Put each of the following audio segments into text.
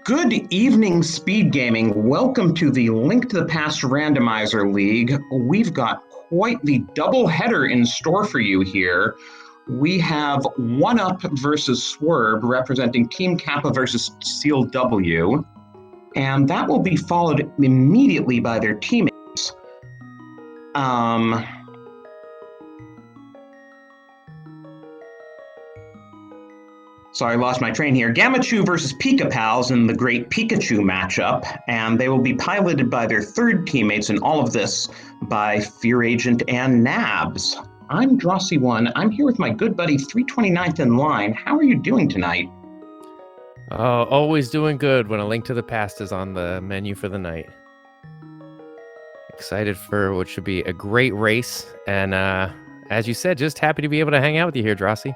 Good evening, Speed Gaming. Welcome to the Link to the Past Randomizer League. We've got quite the double header in store for you here. We have Oneup versus Swerb representing Team Kappa versus Seal W, and that will be followed immediately by their teammates. Sorry, I lost my train here. Gamachu versus Pika Pals in the Great Pikachu matchup, and they will be piloted by their third teammates in all of this by Fear Agent and Nabs. I'm Drosy1. I'm here with my good buddy 329th in line. How are you doing tonight? Always doing good when A Link to the Past is on the menu for the night. Excited for what should be a great race, and as you said, just happy to be able to hang out with you here, Drosy.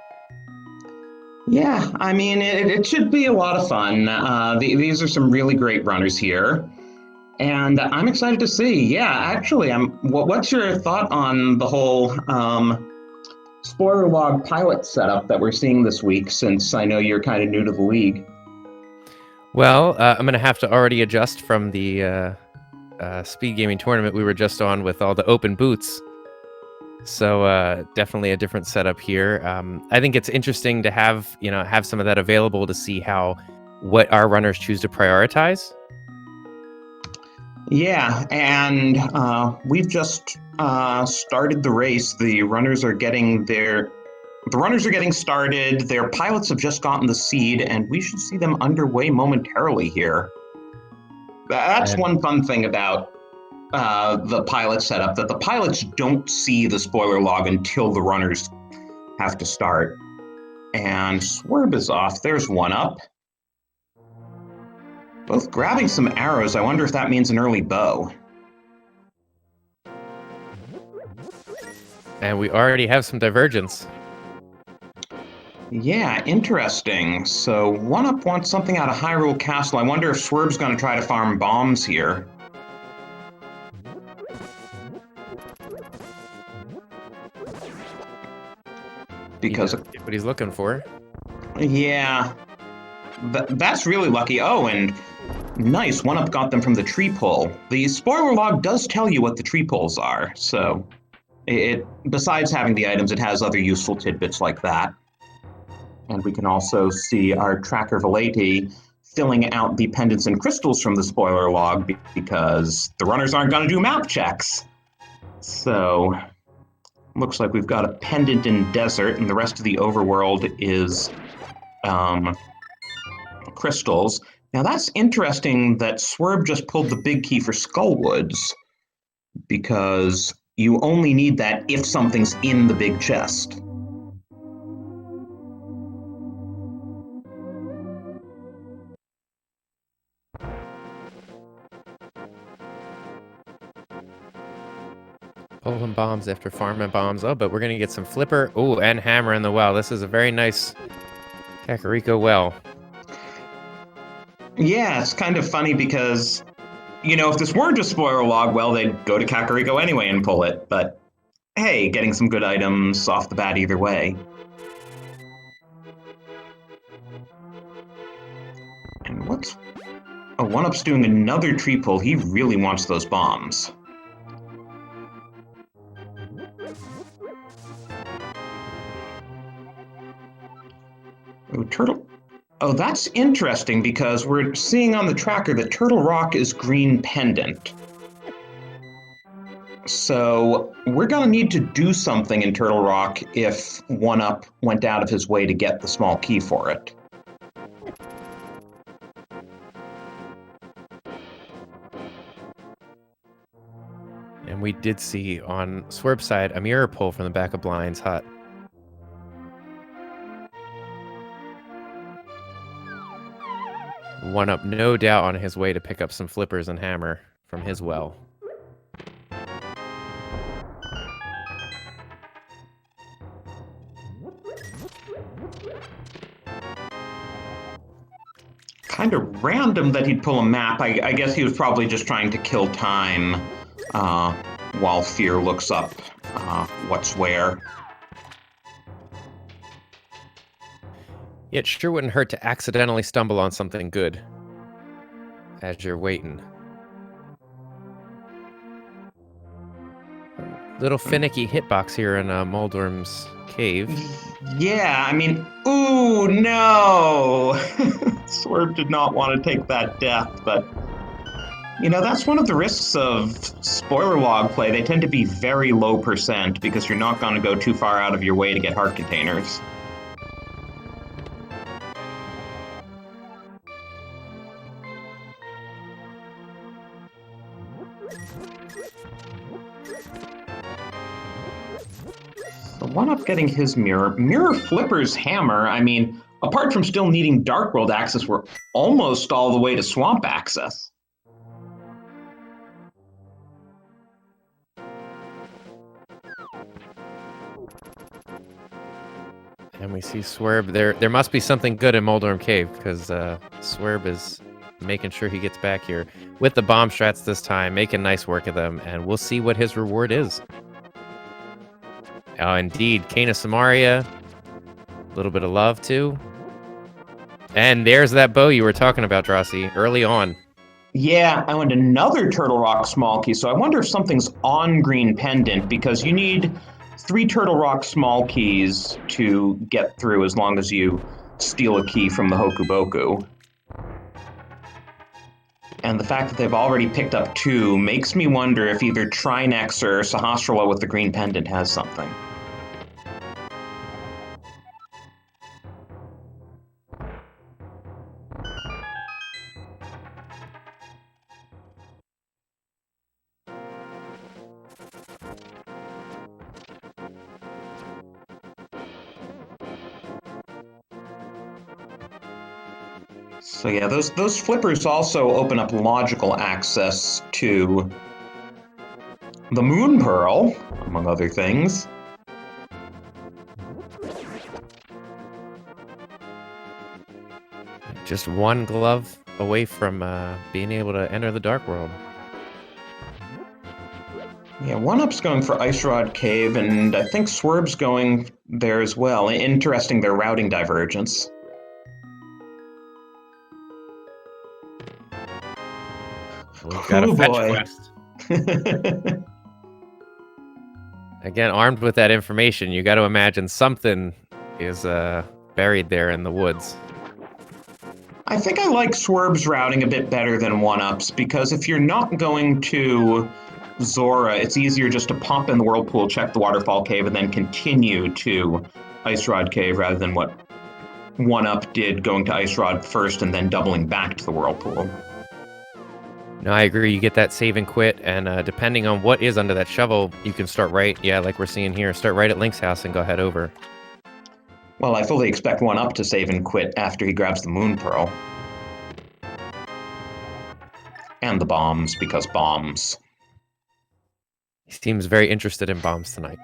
Yeah, I mean, it should be a lot of fun. These are some really great runners here, and I'm excited to see. Yeah, actually, what's your thought on the whole spoiler log pilot setup that we're seeing this week, since I know you're kind of new to the league? Well, I'm going to have to already adjust from the Speed Gaming tournament we were just on with all the open boots. So definitely a different setup here. I think it's interesting to have some of that available to see what our runners choose to prioritize. Yeah, and we've just started the race. The runners are getting started. Their pilots have just gotten the seed, and we should see them underway momentarily here. That's one fun thing about the pilot setup, that the pilots don't see the spoiler log until the runners have to start. And Swerb is off. There's Oneup. Both grabbing some arrows. I wonder if that means an early bow. And we already have some divergence. Yeah, interesting. So Oneup wants something out of Hyrule Castle. I wonder if Swerv's going to try to farm bombs here. Because what he's looking for. Yeah, that's really lucky. Oh, and nice, Oneup got them from the tree pull. The spoiler log does tell you what the tree pulls are, so it besides having the items, it has other useful tidbits like that. And we can also see our tracker Velati filling out the pendants and crystals from the spoiler log because the runners aren't going to do map checks. So looks like we've got a pendant in desert, and the rest of the overworld is crystals. Now that's interesting that Swerb just pulled the big key for Skullwoods, because you only need that if something's in the big chest. Pulling bombs after farming bombs. Oh, but we're going to get some flipper. Oh, and hammer in the well. This is a very nice Kakariko well. Yeah, it's kind of funny because, if this weren't a spoiler log, well, they'd go to Kakariko anyway and pull it. But hey, getting some good items off the bat either way. And Oneup's doing another tree pull. He really wants those bombs. Oh, Turtle. Oh, that's interesting because we're seeing on the tracker that Turtle Rock is green pendant. So we're going to need to do something in Turtle Rock if Oneup went out of his way to get the small key for it. And we did see on Swerb's side a mirror pull from the back of Blind's hut. Oneup no doubt on his way to pick up some flippers and hammer from his well. Kind of random that he'd pull a map. I guess he was probably just trying to kill time while Fear looks up what's where. It sure wouldn't hurt to accidentally stumble on something good. as you're waiting. Little finicky hitbox here in Moldorm's cave. Yeah, I mean, ooh, no! Swerb did not want to take that death, but you know, that's one of the risks of spoiler log play. They tend to be very low percent because you're not going to go too far out of your way to get heart containers. So Oneup getting his mirror. Mirror Flipper's hammer, I mean, apart from still needing Dark World access, we're almost all the way to Swamp access. And we see Swerb. There must be something good in Moldorm Cave, because Swerb is making sure he gets back here with the bomb strats this time, making nice work of them, and we'll see what his reward is. Oh, indeed. Kana Samaria. A little bit of love, too. And there's that bow you were talking about, Drossi, early on. Yeah, I want another Turtle Rock small key, so I wonder if something's on Green Pendant, because you need 3 Turtle Rock small keys to get through as long as you steal a key from the Hokuboku. And the fact that they've already picked up 2 makes me wonder if either Trinex or Sahasrara with the Green Pendant has something. So yeah, those flippers also open up logical access to the Moon Pearl, among other things. Just one glove away from being able to enter the Dark World. Yeah, Oneup's going for Ice Rod Cave, and I think Swerb's going there as well. Interesting, their routing divergence. We've got a fetch boy. quest. Again, armed with that information, you got to imagine something is buried there in the woods. I think I like Swerb's routing a bit better than Oneup's, because if you're not going to Zora, it's easier just to pop in the Whirlpool, check the Waterfall Cave, and then continue to Ice Rod Cave, rather than what Oneup did, going to Ice Rod first and then doubling back to the Whirlpool. No, I agree. You get that save and quit, and depending on what is under that shovel, you can start right, like we're seeing here, start right at Link's house and go head over. Well, I fully expect Oneup to save and quit after he grabs the Moon Pearl. And the bombs, because bombs. He seems very interested in bombs tonight.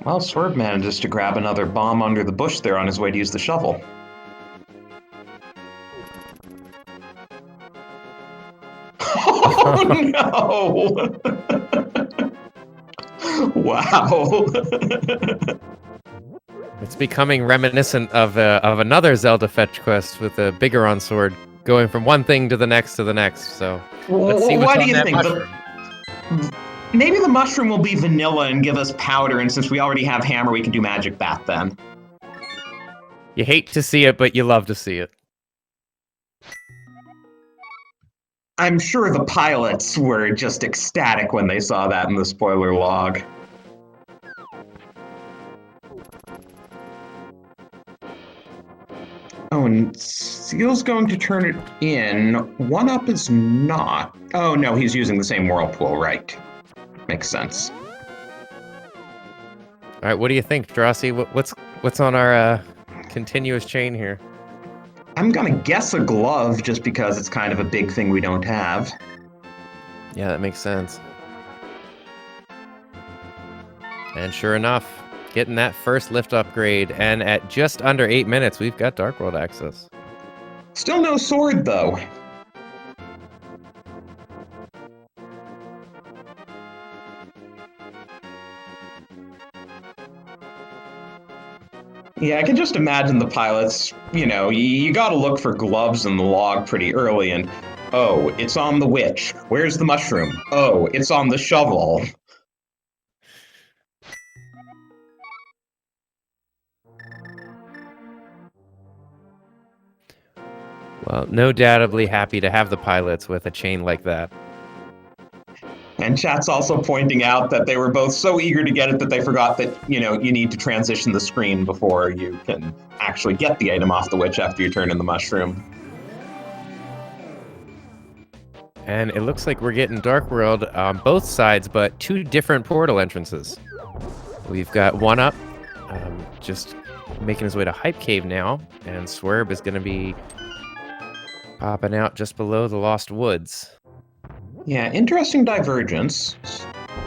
Well, Swerb manages to grab another bomb under the bush there on his way to use the shovel. Oh no! Wow. It's becoming reminiscent of another Zelda fetch quest with a Bigoron sword, going from one thing to the next to the next. So let's see what's what do on you that think? mushroom. Maybe the mushroom will be vanilla and give us powder, and since we already have hammer, we can do magic bat then. You hate to see it, but you love to see it. I'm sure the pilots were just ecstatic when they saw that in the spoiler log. Oh, and Seal's going to turn it in. Oneup is not. Oh, no, he's using the same Whirlpool, right. Makes sense. All right, what do you think, Drossi? What's on our continuous chain here? I'm gonna guess a glove just because it's kind of a big thing we don't have. Yeah, that makes sense. And sure enough, getting that first lift upgrade, and at just under 8 minutes, we've got Dark World access. Still no sword, though. Yeah, I can just imagine the pilots, you gotta look for gloves in the log pretty early and, oh, it's on the witch. Where's the mushroom? Oh, it's on the shovel. Well, no doubtably happy to have the pilots with a chain like that. And chat's also pointing out that they were both so eager to get it that they forgot that, you need to transition the screen before you can actually get the item off the witch after you turn in the mushroom. And it looks like we're getting Dark World on both sides, but 2 different portal entrances. We've got Oneup just making his way to Hype Cave now, and Swerb is going to be popping out just below the Lost Woods. Yeah, interesting divergence.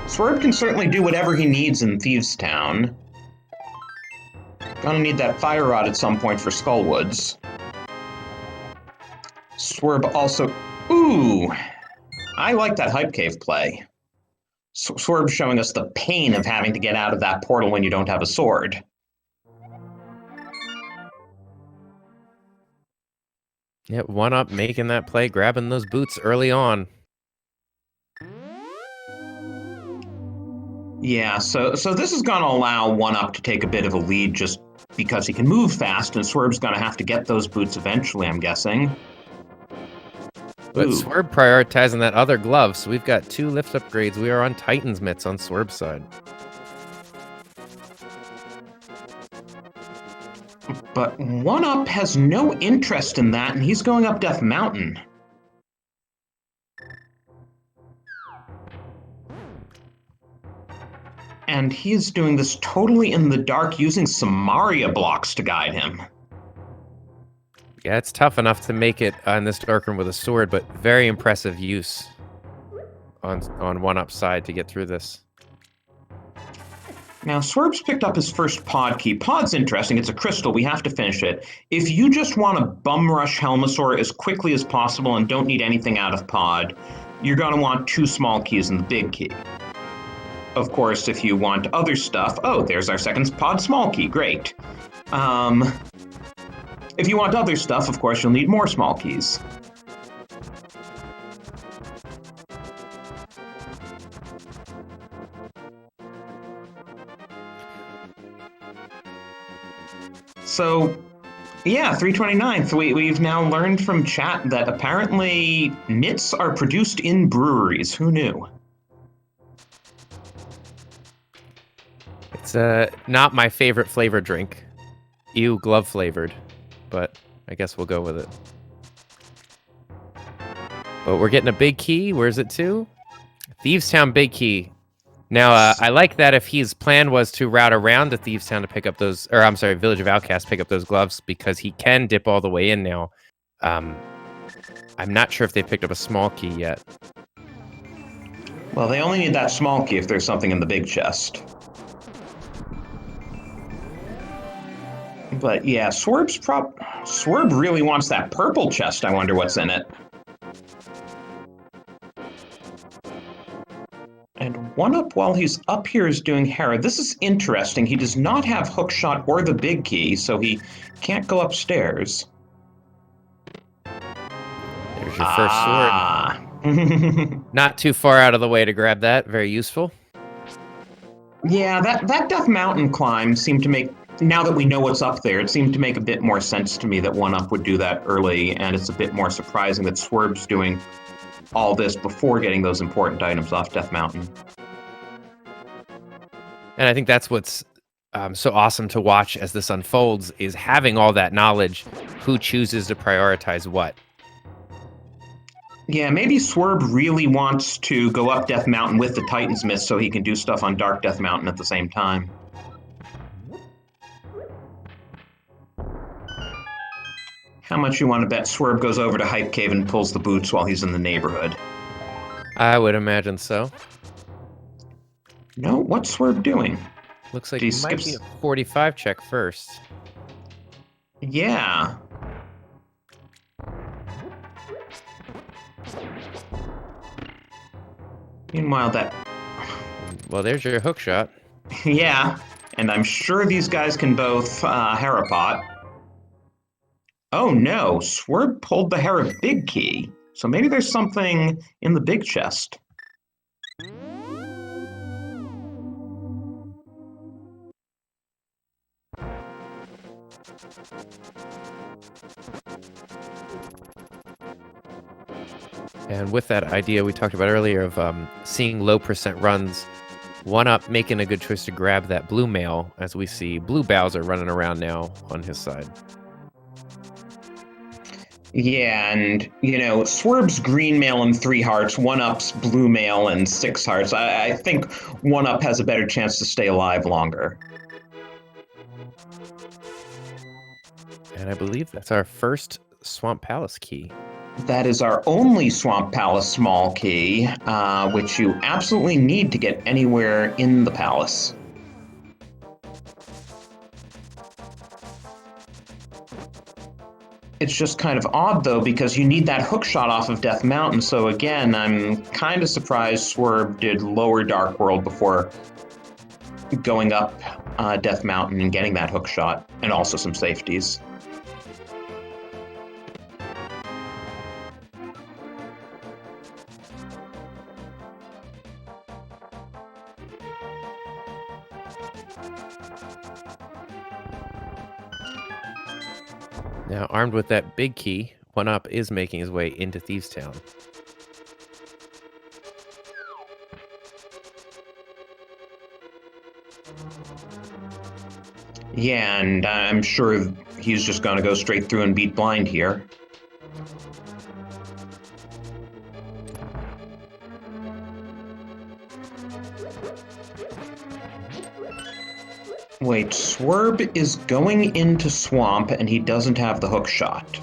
Swerb can certainly do whatever he needs in Thieves Town. Gonna need that fire rod at some point for Skullwoods. Swerb also... Ooh! I like that Hype Cave play. Swerb showing us the pain of having to get out of that portal when you don't have a sword. Yep, Oneup making that play, grabbing those boots early on. Yeah, so this is going to allow Oneup to take a bit of a lead just because he can move fast, and Swerve's going to have to get those boots eventually, I'm guessing. But Ooh. Swerb prioritizing that other glove, so we've got 2 lift upgrades. We are on Titan's Mitts on Swerb's side. But Oneup has no interest in that, and he's going up Death Mountain. And he's doing this totally in the dark, using some Maria blocks to guide him. Yeah, it's tough enough to make it in this dark room with a sword, but very impressive use on Onup's side to get through this. Now, Swerve's picked up his first pod key. Pod's interesting. It's a crystal. We have to finish it. If you just want to bum rush Helmasaur as quickly as possible and don't need anything out of pod, you're going to want 2 small keys and the big key. Of course, if you want other stuff... Oh, there's our second pod small key. Great. If you want other stuff, of course, you'll need more small keys. So, yeah, 329th. We've now learned from chat that apparently nits are produced in breweries. Who knew? It's not my favorite flavor drink. Ew, glove flavored. But I guess we'll go with it. But we're getting a big key. Where's it to? Thieves Town big key. Now, I like that if his plan was to route around to Thieves Town to pick up those... Or, I'm sorry, Village of Outcasts, pick up those gloves, because he can dip all the way in now. I'm not sure if they picked up a small key yet. Well, they only need that small key if there's something in the big chest. But yeah, Swerb really wants that purple chest. I wonder what's in it. And Oneup, while he's up here, is doing Hera. This is interesting. He does not have Hookshot or the big key, so he can't go upstairs. There's your first sword. Not too far out of the way to grab that. Very useful. Yeah, that Death Mountain climb seemed to make... Now that we know what's up there, it seemed to make a bit more sense to me that Oneup would do that early, and it's a bit more surprising that Swerve's doing all this before getting those important items off Death Mountain. And I think that's what's so awesome to watch as this unfolds, is having all that knowledge, who chooses to prioritize what. Yeah, maybe Swerb really wants to go up Death Mountain with the Titan's Mist so he can do stuff on Dark Death Mountain at the same time. How much you want to bet Swerb goes over to Hype Cave and pulls the boots while he's in the neighborhood? I would imagine so. No, what's Swerb doing? Looks like he might be a 45 check first. Yeah. Meanwhile, that... Well, there's your hook shot. Yeah. And I'm sure these guys can both Harapot. Oh no, Swerb pulled the Hera big key. So maybe there's something in the big chest. And with that idea we talked about earlier of seeing low percent runs, Oneup making a good choice to grab that blue mail, as we see Blue Bowser running around now on his side. Yeah, and, you know, Swerve's green mail and 3 hearts, Oneup's blue mail and 6 hearts. I think Oneup has a better chance to stay alive longer. And I believe that's our first Swamp Palace key. That is our only Swamp Palace small key, which you absolutely need to get anywhere in the palace. It's just kind of odd, though, because you need that hook shot off of Death Mountain, so again, I'm kind of surprised Swerb did lower Dark World before going up Death Mountain and getting that hook shot, and also some safeties. Now, armed with that big key, Oneup is making his way into Thieves Town. Yeah, and I'm sure he's just going to go straight through and beat blind here. Wait, Swerb is going into Swamp and he doesn't have the hook shot.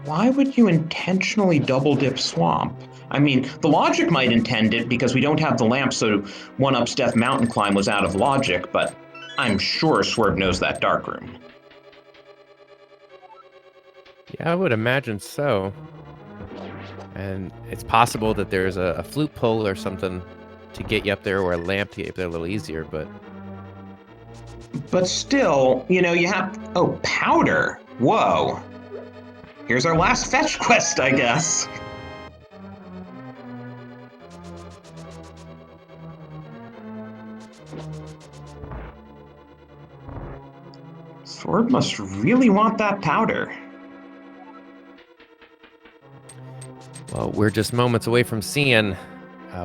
Why would you intentionally double dip Swamp? I mean, the logic might intend it because we don't have the lamp, so Oneup's Death Mountain climb was out of logic, but I'm sure Swerb knows that dark room. Yeah, I would imagine so. And it's possible that there's a flute pull or something to get you up there, or a lamp to get you up there a little easier, but... But still, you know, you have... Oh, powder! Whoa. Here's our last fetch quest, I guess. Swerb must really want that powder. Well, we're just moments away from seeing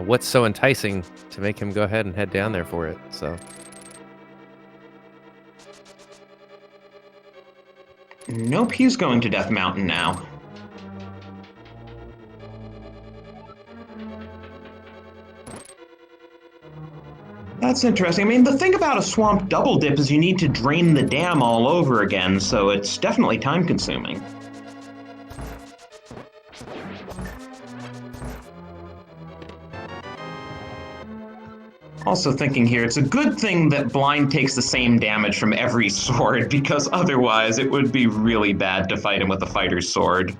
what's so enticing to make him go ahead and head down there for it, so... Nope, he's going to Death Mountain now. That's interesting. I mean, the thing about a swamp double dip is you need to drain the dam all over again, so it's definitely time-consuming. Also thinking here, it's a good thing that Blind takes the same damage from every sword, because otherwise it would be really bad to fight him with a fighter's sword.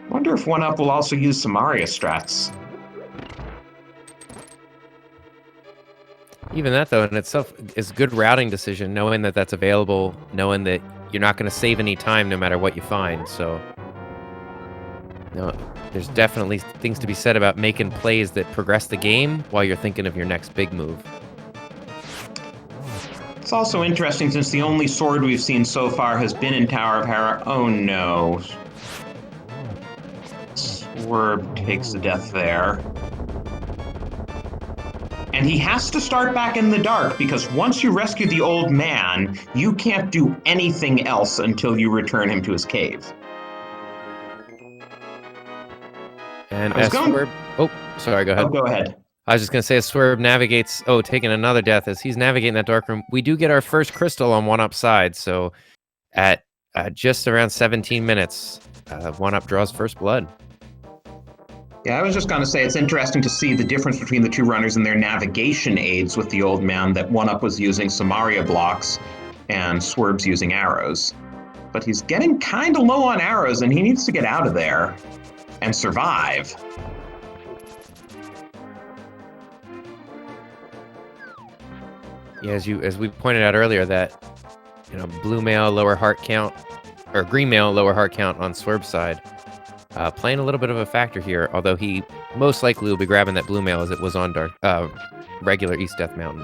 Wonder if Oneup will also use Samaria strats. Even that, though, in itself is a good routing decision, knowing that that's available, knowing that you're not going to save any time no matter what you find, so... No, there's definitely things to be said about making plays that progress the game while you're thinking of your next big move. It's also interesting since the only sword we've seen so far has been in Tower of Hera. Oh no. Swerb takes the death there. And he has to start back in the dark because once you rescue the old man, you can't do anything else until you return him to his cave. And as Swerb... Oh, sorry, go ahead. Oh, go ahead. I was just going to say, as Swerb navigates... Oh, taking another death. As he's navigating that dark room, we do get our first crystal on Oneup side. So at just around 17 minutes, Oneup draws first blood. Yeah, I was just going to say it's interesting to see the difference between the two runners and their navigation aids with the old man, that Oneup was using Samaria blocks and Swerv's using arrows. but he's getting kind of low on arrows, and he needs to get out of there and survive. Yeah, as we pointed out earlier, that blue male lower heart count, or green male lower heart count on Swerb's side, playing a little bit of a factor here. Although he most likely will be grabbing that blue male as it was on regular East Death Mountain.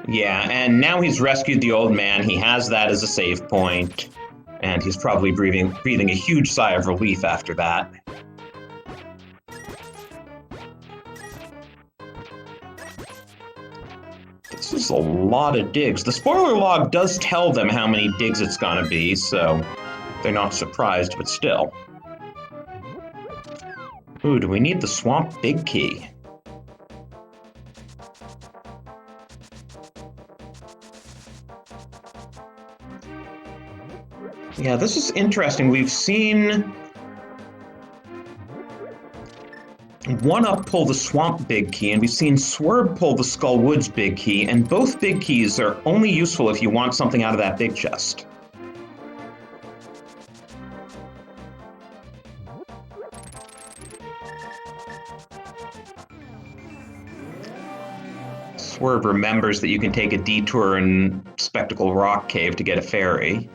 Yeah, and now he's rescued the old man. He has that as a save point, and he's probably breathing a huge sigh of relief after that. This is a lot of digs. The spoiler log does tell them how many digs it's gonna be, so they're not surprised, but still. Ooh, do we need the swamp big key? Yeah, this is interesting. We've seen Oneup pull the Swamp Big Key, and we've seen Swerb pull the Skull Woods Big Key, and both Big Keys are only useful if you want something out of that big chest. Swerb remembers that you can take a detour in Spectacle Rock Cave to get a fairy.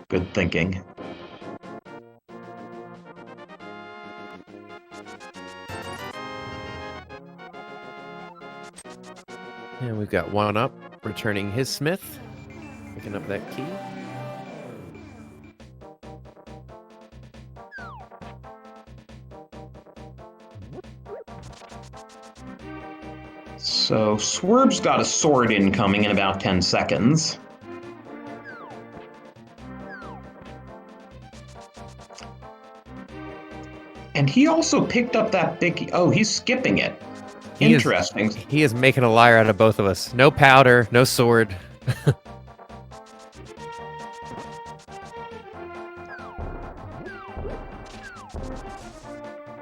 Good thinking. And we've got Oneup returning his smith, picking up that key. So Swerb's got a sword incoming in about 10 seconds. And he also picked up that big... Oh, he's skipping it. Interesting. He is making a liar out of both of us. No powder, no sword.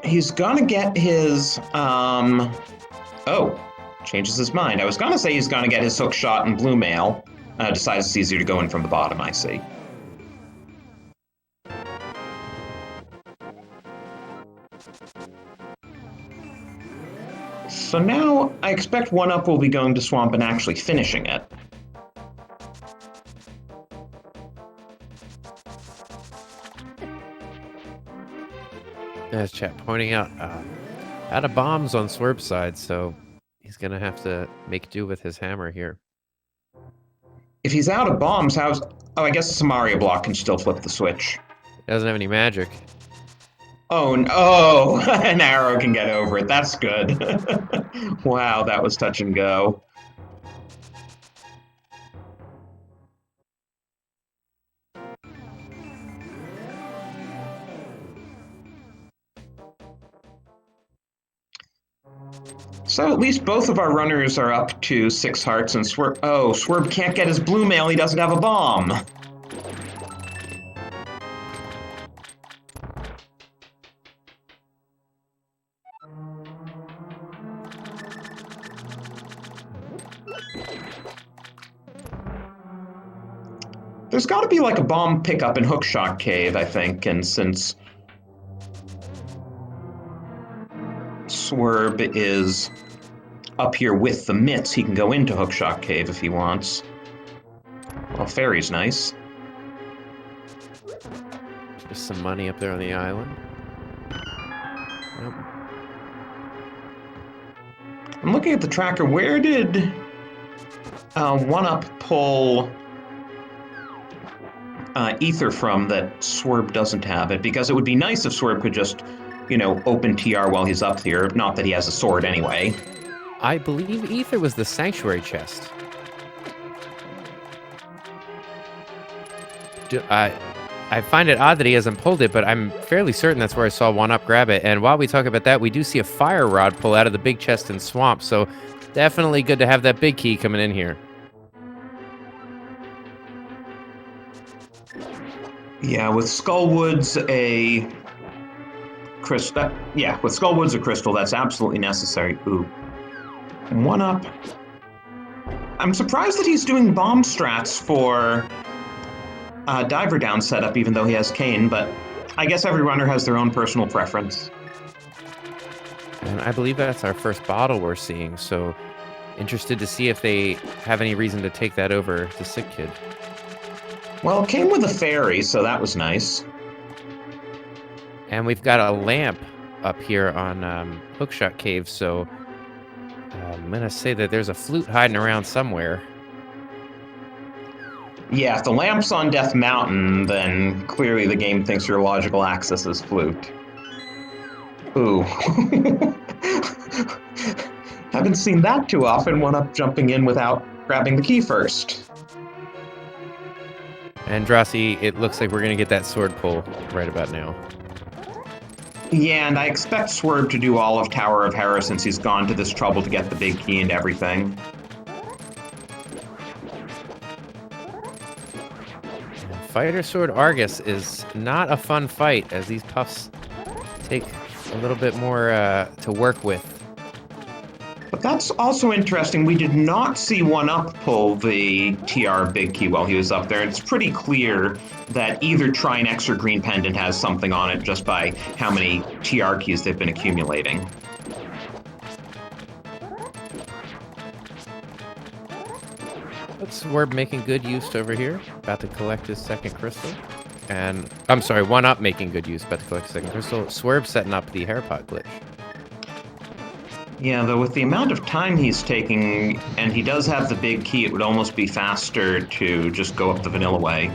He's gonna get his... Oh, changes his mind. I was gonna say he's gonna get his hook shot in blue mail. Decides it's easier to go in from the bottom, I see. So now, I expect Oneup will be going to Swamp and actually finishing it. As chat pointing out, out of bombs on Swerve's side, so he's going to have to make do with his hammer here. If he's out of bombs, how's... Oh, I guess the Samaria block can still flip the switch. He doesn't have any magic. Oh, no. An arrow can get over it. That's good. Wow, that was touch and go. So at least both of our runners are up to 6 hearts, and Swerb... Oh, Swerb can't get his blue mail. He doesn't have a bomb. There's got to be like a bomb pickup in Hookshot Cave, I think, and since Swerb is up here with the mitts, he can go into Hookshot Cave if he wants. Well, fairy's nice. Just some money up there on the island. Nope. I'm looking at the tracker. Where did Oneup pull ether from that Swerb doesn't have it? Because it would be nice if Swerb could just, open TR while he's up here. Not that he has a sword anyway. I believe ether was the sanctuary chest. I find it odd that he hasn't pulled it, but I'm fairly certain that's where I saw Oneup grab it. And while we talk about that, we do see a fire rod pull out of the big chest in Swamp, so definitely good to have that big key coming in here. Yeah, with Skullwoods a crystal. Yeah, with Skullwoods a crystal, that's absolutely necessary. Ooh. Oneup. I'm surprised that he's doing bomb strats for diver down setup, even though he has cane, but I guess every runner has their own personal preference. And I believe that's our first bottle we're seeing, so interested to see if they have any reason to take that over to Sick Kid. Well, it came with a fairy, so that was nice. And we've got a lamp up here on Hookshot Cave, so I'm going to say that there's a flute hiding around somewhere. Yeah, if the lamp's on Death Mountain, then clearly the game thinks your logical axis is flute. Ooh. Haven't seen that too often, Oneup jumping in without grabbing the key first. And Drosy, it looks like we're going to get that sword pull right about now. Yeah, and I expect Swerb to do all of Tower of Hera since he's gone to this trouble to get the big key and everything. Fighter Sword Argus is not a fun fight, as these puffs take a little bit more to work with. But that's also interesting. We did not see Oneup pull the TR big key while he was up there. It's pretty clear that either Trine X or Green Pendant has something on it just by how many TR keys they've been accumulating. Swerb making good use over here, about to collect his second crystal. And, I'm sorry, Oneup making good use, about to collect his second crystal. Swerb setting up the hairpot glitch. Yeah, though with the amount of time he's taking, and he does have the big key, it would almost be faster to just go up the vanilla way.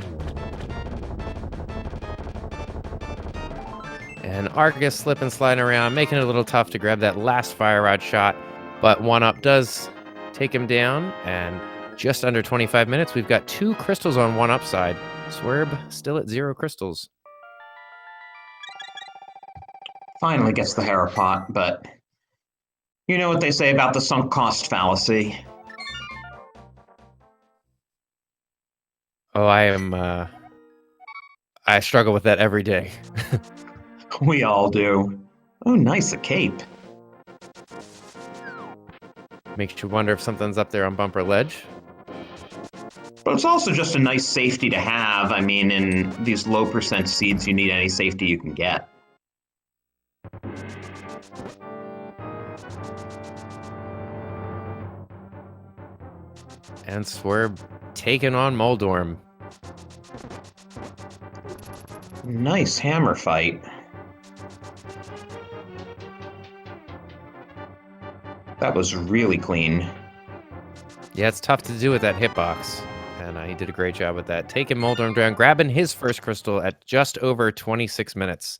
And Argus slipping, sliding around, making it a little tough to grab that last fire rod shot. But Oneup does take him down, and just under 25 minutes, we've got 2 crystals on Oneup side. Swerb still at 0 crystals. Finally gets the Harapot, but you know what they say about the sunk cost fallacy. Oh, I struggle with that every day. We all do. Oh, nice, a cape. Makes you wonder if something's up there on Bumper Ledge. But it's also just a nice safety to have. I mean, in these low percent seeds, you need any safety you can get. And Swerb taking on Moldorm. Nice hammer fight. That was really clean. Yeah, it's tough to do with that hitbox. And he did a great job with that. Taking Moldorm down, grabbing his first crystal at just over 26 minutes.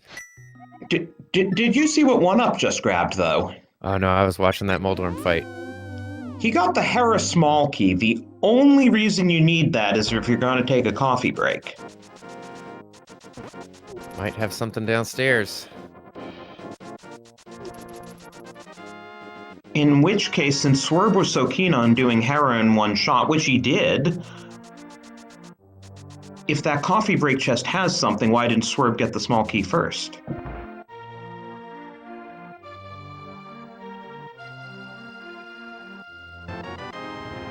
Did you see what Oneup just grabbed, though? Oh no, I was watching that Moldorm fight. He got the Hera small key. The only reason you need that is if you're going to take a coffee break. Might have something downstairs. In which case, since Swerb was so keen on doing Hera in one shot, which he did, if that coffee break chest has something, why didn't Swerb get the small key first?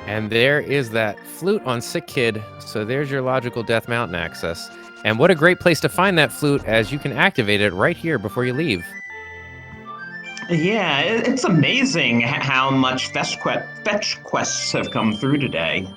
And there is that flute on Sick Kid, so there's your logical Death Mountain access. And what a great place to find that flute, as you can activate it right here before you leave. Yeah, it's amazing how much fetch quests have come through today.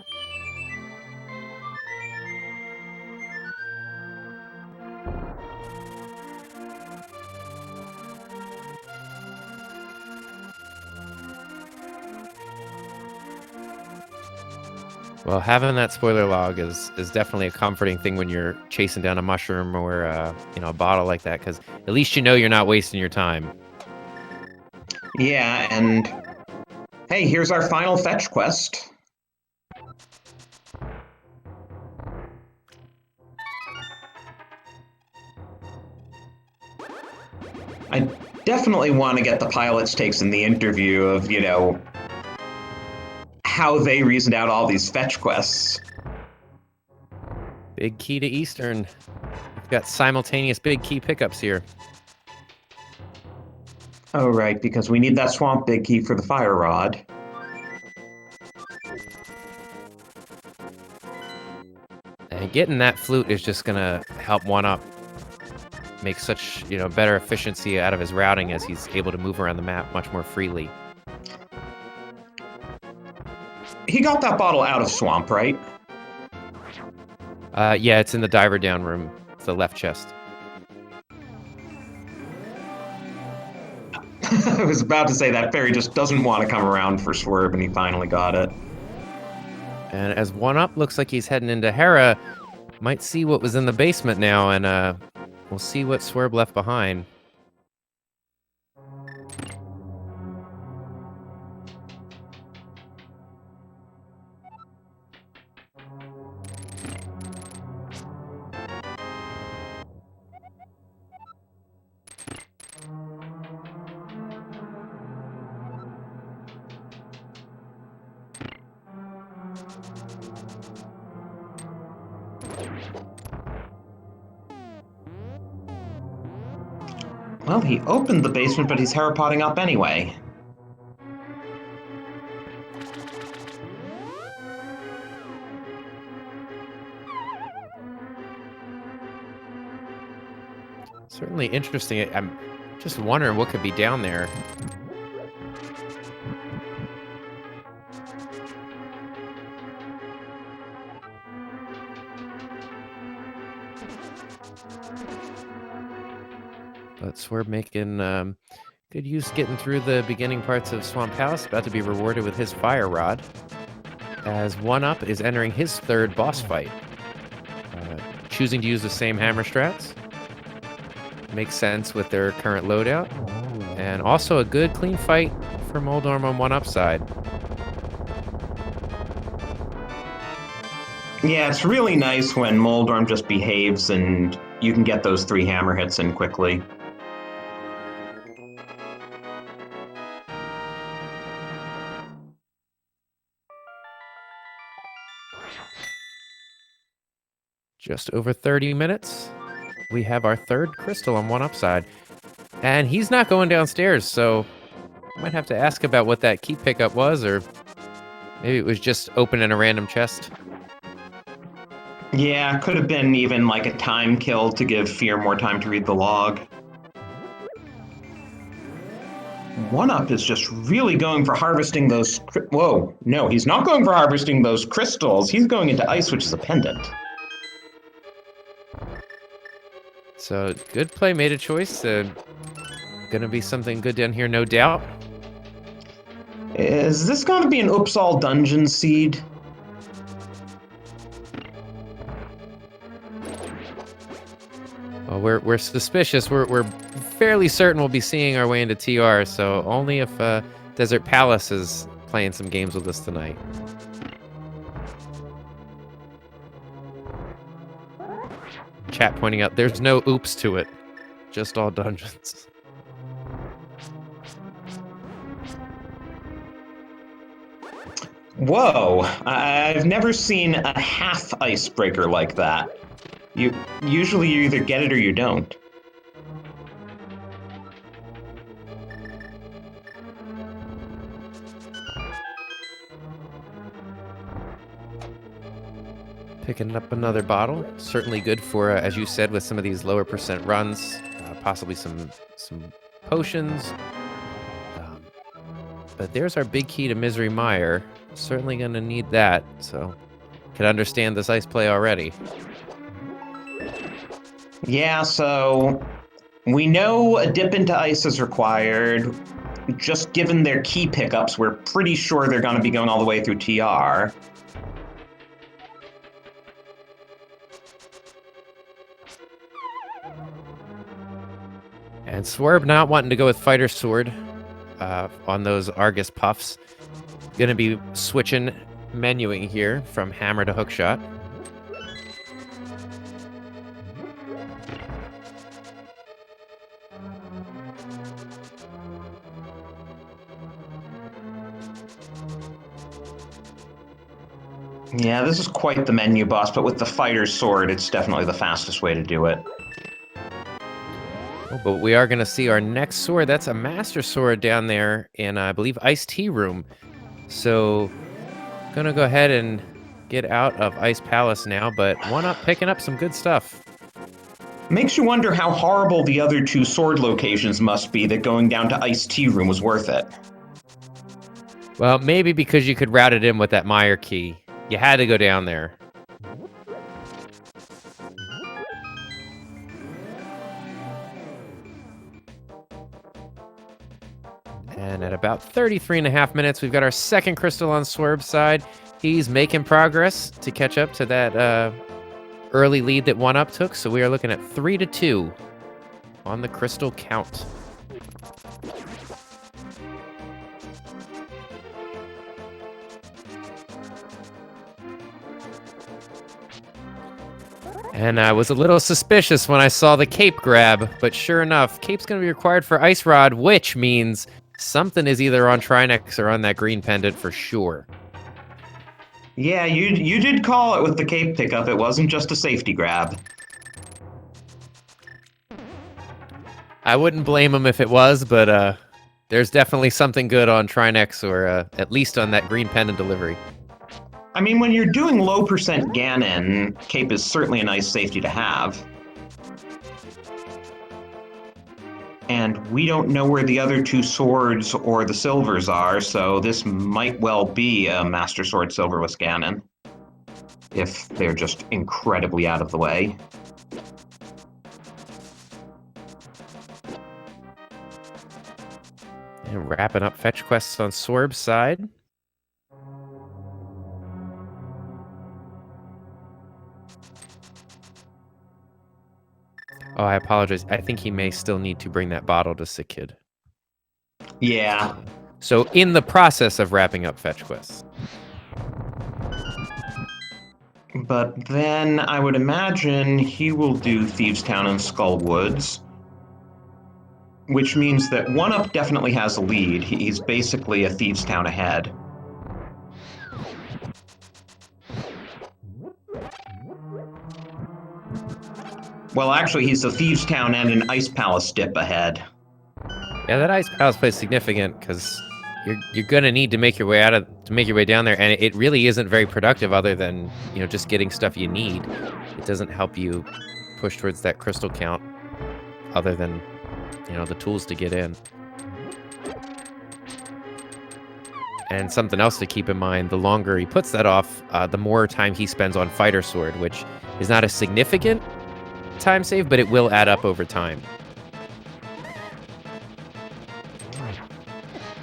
Well, having that spoiler log is definitely a comforting thing when you're chasing down a mushroom or a bottle like that, because at least you know you're not wasting your time. Yeah, and hey, here's our final fetch quest. I definitely want to get the pilot's takes in the interview of, how they reasoned out all these fetch quests. Big key to Eastern. We've got simultaneous big key pickups here. Oh, right, because we need that swamp big key for the fire rod. And getting that flute is just going to help Oneup make such, better efficiency out of his routing as he's able to move around the map much more freely. He got that bottle out of Swamp, right? Yeah, it's in the diver down room. It's the left chest. I was about to say that fairy just doesn't want to come around for Swerb, and he finally got it. And as Oneup looks like he's heading into Hera, might see what was in the basement now, and we'll see what Swerb left behind. Well, he opened the basement, but he's Herapotting up anyway. Certainly interesting. I'm just wondering what could be down there. But Swerb making good use getting through the beginning parts of Swamp House, about to be rewarded with his fire rod. As Oneup is entering his third boss fight. Choosing to use the same hammer strats. Makes sense with their current loadout. And also a good clean fight for Moldorm on Oneup's side. Yeah, it's really nice when Moldorm just behaves and you can get those 3 hammer hits in quickly. Just over 30 minutes. We have our third crystal on Oneup side. And he's not going downstairs, so I might have to ask about what that key pickup was, or maybe it was just opening a random chest. Yeah, could have been even like a time kill to give Fear more time to read the log. Oneup is just really going for harvesting those... Whoa, no, he's not going for harvesting those crystals. He's going into ice, which is a pendant. So, good play, made a choice. Gonna be something good down here, no doubt. Is this going to be an Upsal dungeon seed? Well, we're suspicious. We're fairly certain we'll be seeing our way into TR, so only if Desert Palace is playing some games with us tonight. Chat pointing out there's no oops to it, just all dungeons. Whoa, I've never seen a half icebreaker like that. Usually you either get it or you don't. Picking up another bottle, certainly good for, as you said, with some of these lower percent runs, possibly some potions. But there's our big key to Misery Mire. Certainly going to need that, so can understand this ice play already. Yeah, so we know a dip into ice is required. Just given their key pickups, we're pretty sure they're going to be going all the way through TR. And Swerb not wanting to go with Fighter Sword on those Argus puffs. Going to be switching, menuing here from hammer to hookshot. Yeah, this is quite the menu boss, but with the fighter's sword, it's definitely the fastest way to do it. Oh, but we are going to see our next sword. That's a Master Sword down there in, I believe, Ice Tea Room. So, going to go ahead and get out of Ice Palace now, but Oneup picking up some good stuff. Makes you wonder how horrible the other 2 sword locations must be that going down to Ice Tea Room was worth it. Well, maybe because you could route it in with that Meyer key. You had to go down there. And at about 33.5 minutes, we've got our second crystal on Swerb's side. He's making progress to catch up to that early lead that Oneup took. So we are looking at 3-2 on the crystal count. And I was a little suspicious when I saw the cape grab, but sure enough, cape's going to be required for Ice Rod, which means something is either on Trinex or on that green pendant for sure. Yeah, you did call it with the cape pickup. It wasn't just a safety grab. I wouldn't blame him if it was, but there's definitely something good on Trinex or at least on that green pendant delivery. I mean, when you're doing low percent Ganon, cape is certainly a nice safety to have. And we don't know where the other 2 swords or the silvers are, so this might well be a Master Sword Silver with Ganon, if they're just incredibly out of the way. And wrapping up fetch quests on Swerb's side. Oh, I apologize. I think he may still need to bring that bottle to Sick Kid. Yeah. So in the process of wrapping up fetch quests. But then I would imagine he will do Thieves Town and Skull Woods, which means that Oneup definitely has a lead. He's basically a Thieves Town ahead. Well, actually, he's a Thieves Town and an Ice Palace dip ahead. Yeah, that Ice Palace play is significant because you're gonna need to make your way down there, and it really isn't very productive other than just getting stuff you need. It doesn't help you push towards that crystal count, other than the tools to get in. And something else to keep in mind: the longer he puts that off, the more time he spends on Fighter Sword, which is not a significant time save, but it will add up over time.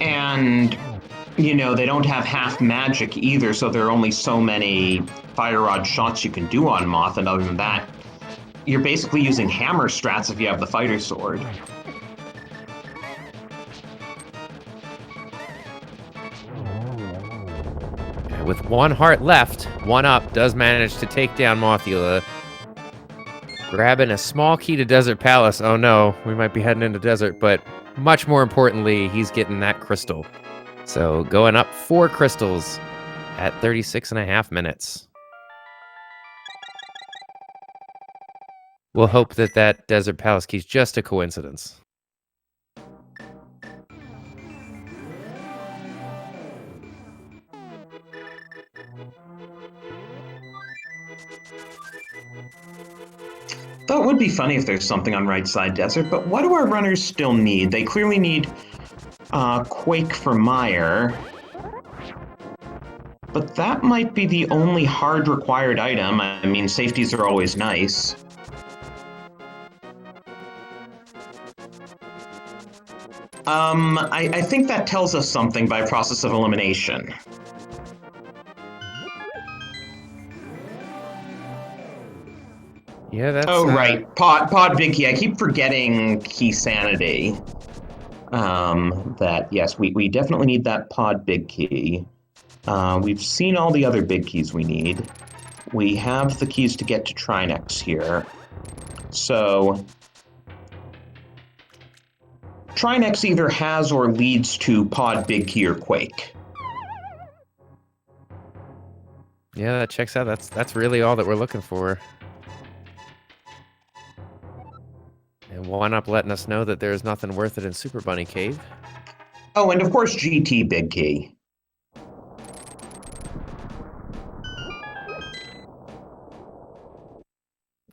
And, they don't have half magic either, so there are only so many Fire Rod shots you can do on Moth, and other than that, you're basically using hammer strats if you have the Fighter Sword. And with 1 heart left, Oneup does manage to take down Mothula. Grabbing a small key to Desert Palace. Oh no, we might be heading into desert, but much more importantly, he's getting that crystal. So going up 4 crystals at 36.5 minutes. We'll hope that Desert Palace key's just a coincidence. Though it would be funny if there's something on Right Side Desert, but what do our runners still need? They clearly need Quake for Meyer. But that might be the only hard required item. I mean, safeties are always nice. I think that tells us something by process of elimination. Yeah, that's... Oh, right. Pod Big Key. I keep forgetting Key Sanity. That, yes, we definitely need that Pod Big Key. We've seen all the other big keys we need. We have the keys to get to Trinex here. So... Trinex either has or leads to Pod Big Key or Quake. Yeah, that checks out. That's really all that we're looking for. And Oneup letting us know that there's nothing worth it in Super Bunny Cave. Oh, and of course GT Big Key.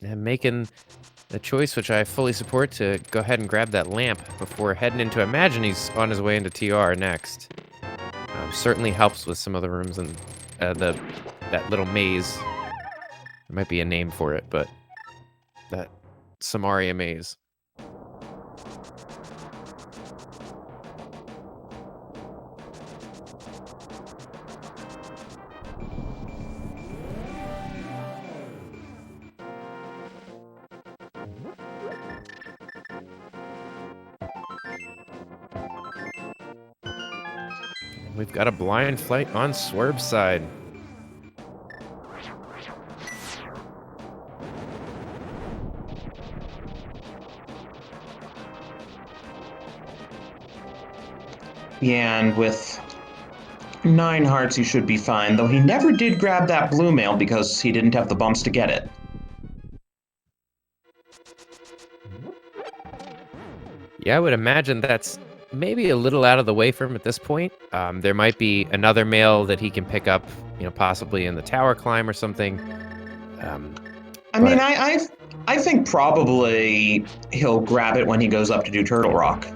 making the choice, which I fully support, to go ahead and grab that lamp before heading into. Imagine he's on his way into TR next. Certainly helps with some of the rooms and that little maze. There might be a name for it, but that Samaria maze. We've got a blind flight on Swerb's side. Yeah, and with 9 hearts, he should be fine, though he never did grab that blue mail because he didn't have the bumps to get it. Yeah, I would imagine that's maybe a little out of the way for him at this point. There might be another mail that he can pick up, possibly in the tower climb or something. I mean, I think probably he'll grab it when he goes up to do Turtle Rock.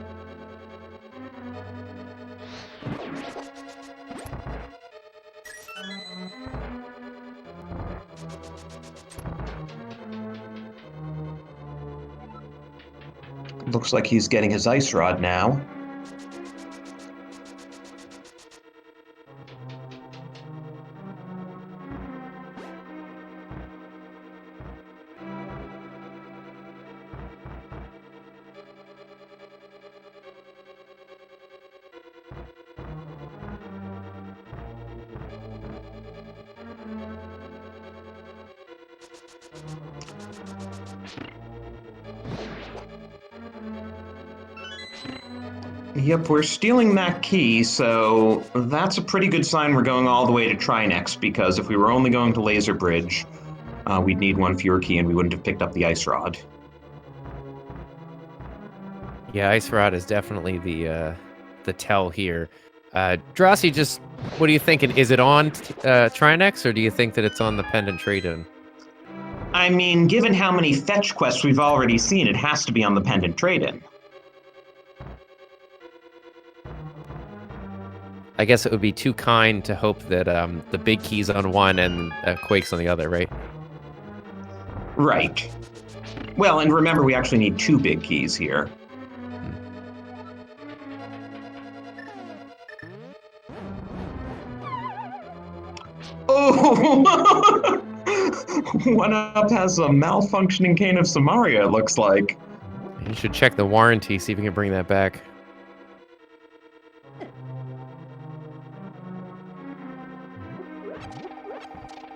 Looks like he's getting his ice rod now. Yep, we're stealing that key, so that's a pretty good sign we're going all the way to Trinex, because if we were only going to Laser Bridge, we'd need one fewer key and we wouldn't have picked up the ice rod. Yeah, ice rod is definitely the tell here. Drossi, just what are you thinking? Is it on Trinex, or do you think that it's on the Pendant Trade-In? I mean, given how many fetch quests we've already seen, it has to be on the Pendant Trade-In. I guess it would be too kind to hope that the big key's on one and Quake's on the other, right? Right. Well, and remember, we actually need 2 big keys here. Oh! Oneup has a malfunctioning Cane of Samaria, it looks like. You should check the warranty, see if we can bring that back.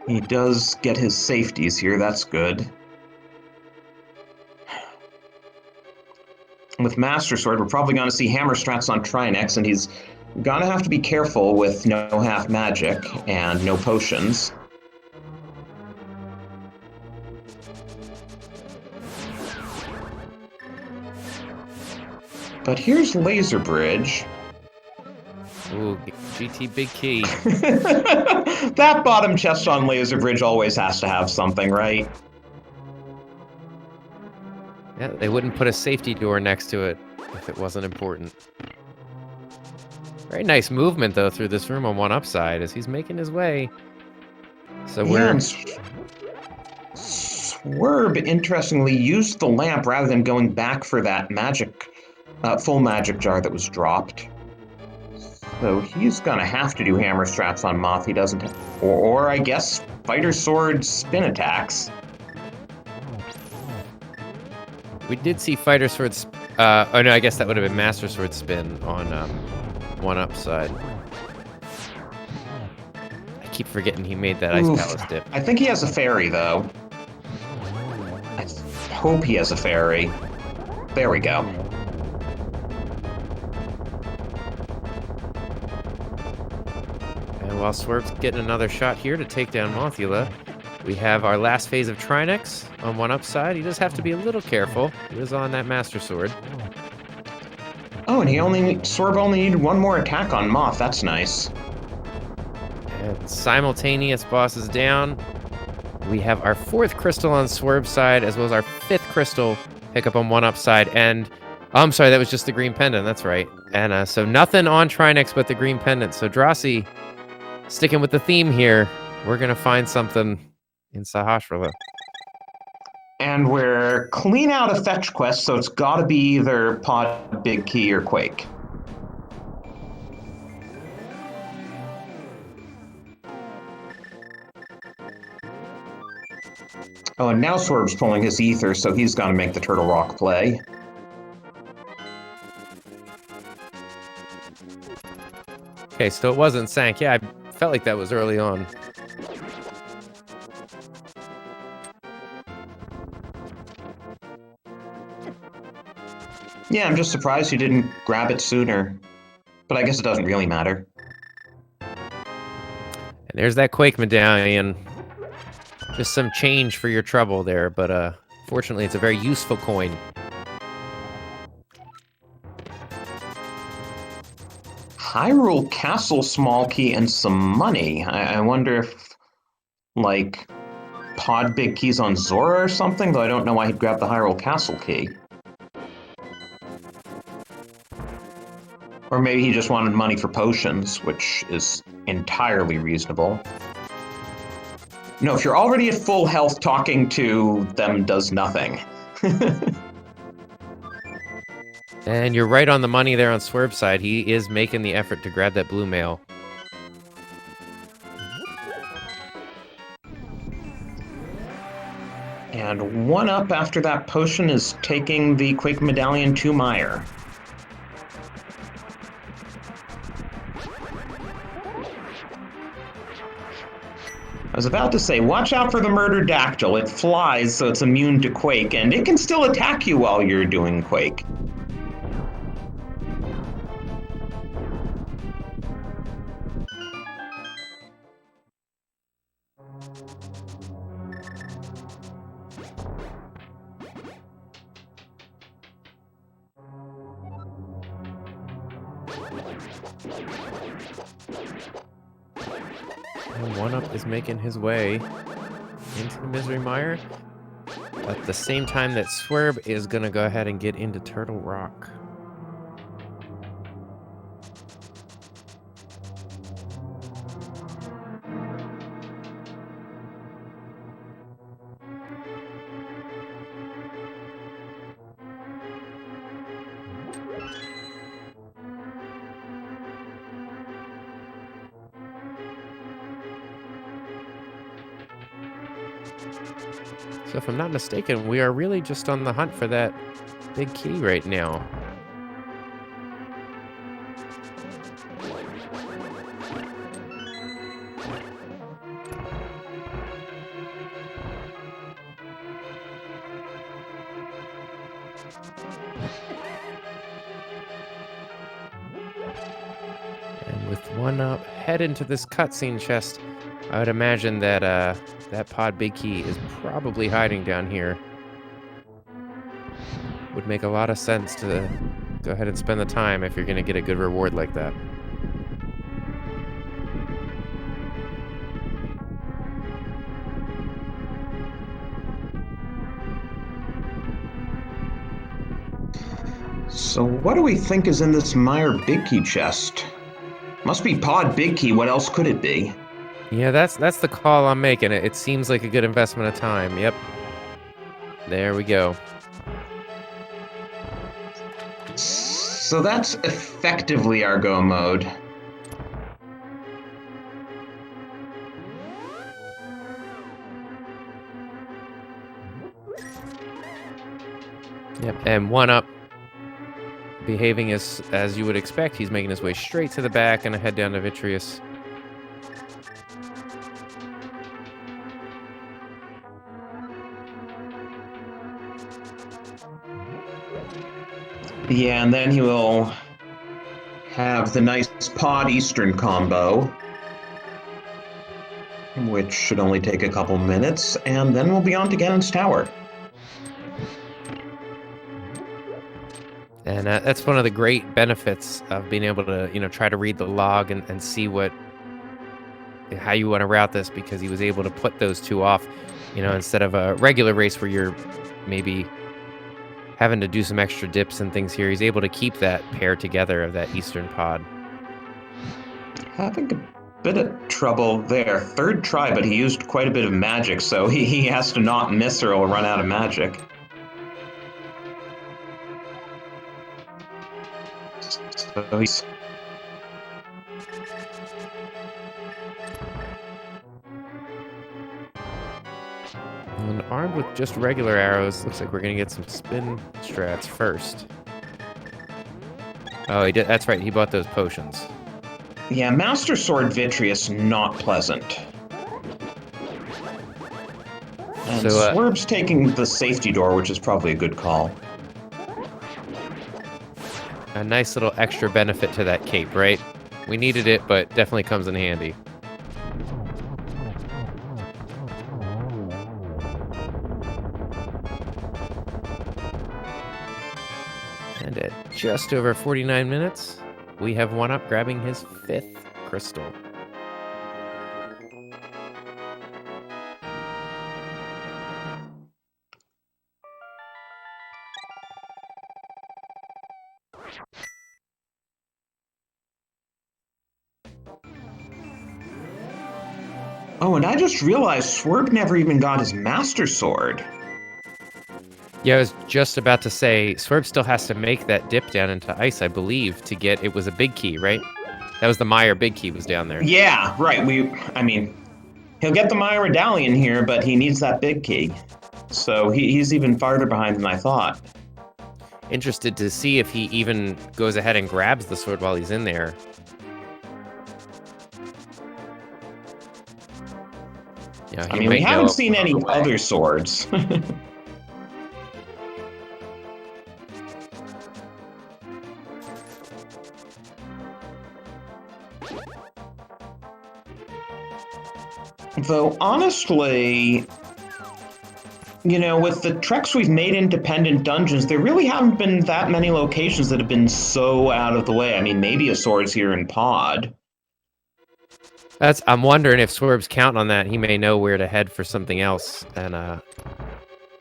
He does get his safeties here, that's good. With Master Sword, we're probably going to see Hammer Strats on Trinex, and he's going to have to be careful with no half magic and no potions. But here's Laser Bridge. Ooh, GT big key. That bottom chest on Laser Bridge always has to have something, right? Yeah, they wouldn't put a safety door next to it if it wasn't important. Very nice movement, though, through this room on Oneup side as he's making his way. So we're... Swerb, interestingly, used the lamp rather than going back for that magic, full magic jar that was dropped. So he's gonna have to do Hammer Strats on Moth. He doesn't have, or I guess Fighter Sword spin attacks. We did see Fighter Swords. Oh no, I guess that would have been Master Sword spin on Oneup side. I keep forgetting he made that Ice Palace dip. I think he has a fairy though. I hope he has a fairy. There we go. And while Swerve's getting another shot here to take down Mothula, we have our last phase of Trinex on Oneup side. He does have to be a little careful. He was on that Master Sword. Oh, and Swerve only needed 1 more attack on Moth. That's nice. And simultaneous bosses down. we have our 4th crystal on Swerb side, as well as our 5th crystal pickup on Oneup side. And oh, I'm sorry, that was just the green pendant. That's right. And so nothing on Trinex but the green pendant. So Drosy, sticking with the theme here, we're gonna find something in Sahasrahla. And we're clean out of fetch quest, so it's got to be either Pod, Big Key, or Quake. Oh, and now Swerve's pulling his ether, so he's got to make the Turtle Rock play. Okay, so it wasn't sank. Yeah, I felt like that was early on. Yeah, I'm just surprised you didn't grab it sooner. But I guess it doesn't really matter. And there's that Quake medallion. Just some change for your trouble there, but fortunately it's a very useful coin. Hyrule Castle small key and some money. I wonder if, like, Pod Big Key's on Zora or something, though I don't know why he'd grab the Hyrule Castle key. Or maybe he just wanted money for potions, which is entirely reasonable. No, if you're already at full health, talking to them does nothing. And you're right on the money there on Swerve's side. He is making the effort to grab that blue mail. And Oneup after that potion is taking the Quake Medallion to Meyer. I was about to say, watch out for the murder dactyl. It flies, so it's immune to Quake, and it can still attack you while you're doing Quake. And Oneup is making his way into the Misery Mire at the same time that Swerb is going to go ahead and get into Turtle Rock. So if I'm not mistaken, we are really just on the hunt for that big key right now. And with Oneup head into this cutscene chest, I would imagine that that Pod Big Key is probably hiding down here. Would make a lot of sense to go ahead and spend the time if you're going to get a good reward like that. So what do we think is in this Meyer Big Key chest? Must be Pod Big Key. What else could it be? Yeah, that's the call I'm making. It seems like a good investment of time. Yep. There we go. So that's effectively our go mode. Yep, and Oneup behaving as you would expect. He's making his way straight to the back and head down to Vitreous. Yeah, and then he will have the nice Pod Eastern combo, which should only take a couple minutes, and then we'll be on to Ganon's Tower. And that's one of the great benefits of being able to, try to read the log and see how you want to route this, because he was able to put those two off You know, instead of a regular race where you're maybe having to do some extra dips and things here, he's able to keep that pair together of that eastern pod. Having a bit of trouble there. Third try, but he used quite a bit of magic, so he has to not miss or he'll run out of magic. So he's... And armed with just regular arrows, looks like we're gonna get some spin strats first. Oh, he did. That's right. He bought those potions. Yeah, Master Sword Vitreous, not pleasant. And So, Swerb's taking the safety door, which is probably a good call. a nice little extra benefit to that cape, right? We needed it, but definitely comes in handy. And at just over 49 minutes, we have Oneup grabbing his 5th crystal. Oh, and I just realized Swerb never even got his Master Sword. Yeah, I was just about to say, Swerb still has to make that dip down into ice, I believe, to get, it was a big key, right? That was the Meyer big key was down there. Yeah, right. I mean, he'll get the Maya Medallion here, but he needs that big key. So he's even farther behind than I thought. Interested to see if he even goes ahead and grabs the sword while he's in there. Yeah, I mean, we haven't seen any other swords. Though, honestly, you know, with the treks we've made independent dungeons, there really haven't been that many locations that have been so out of the way. I mean, maybe a sword's here in Pod. I'm wondering if Swerve's counting on that. He may know where to head for something else, and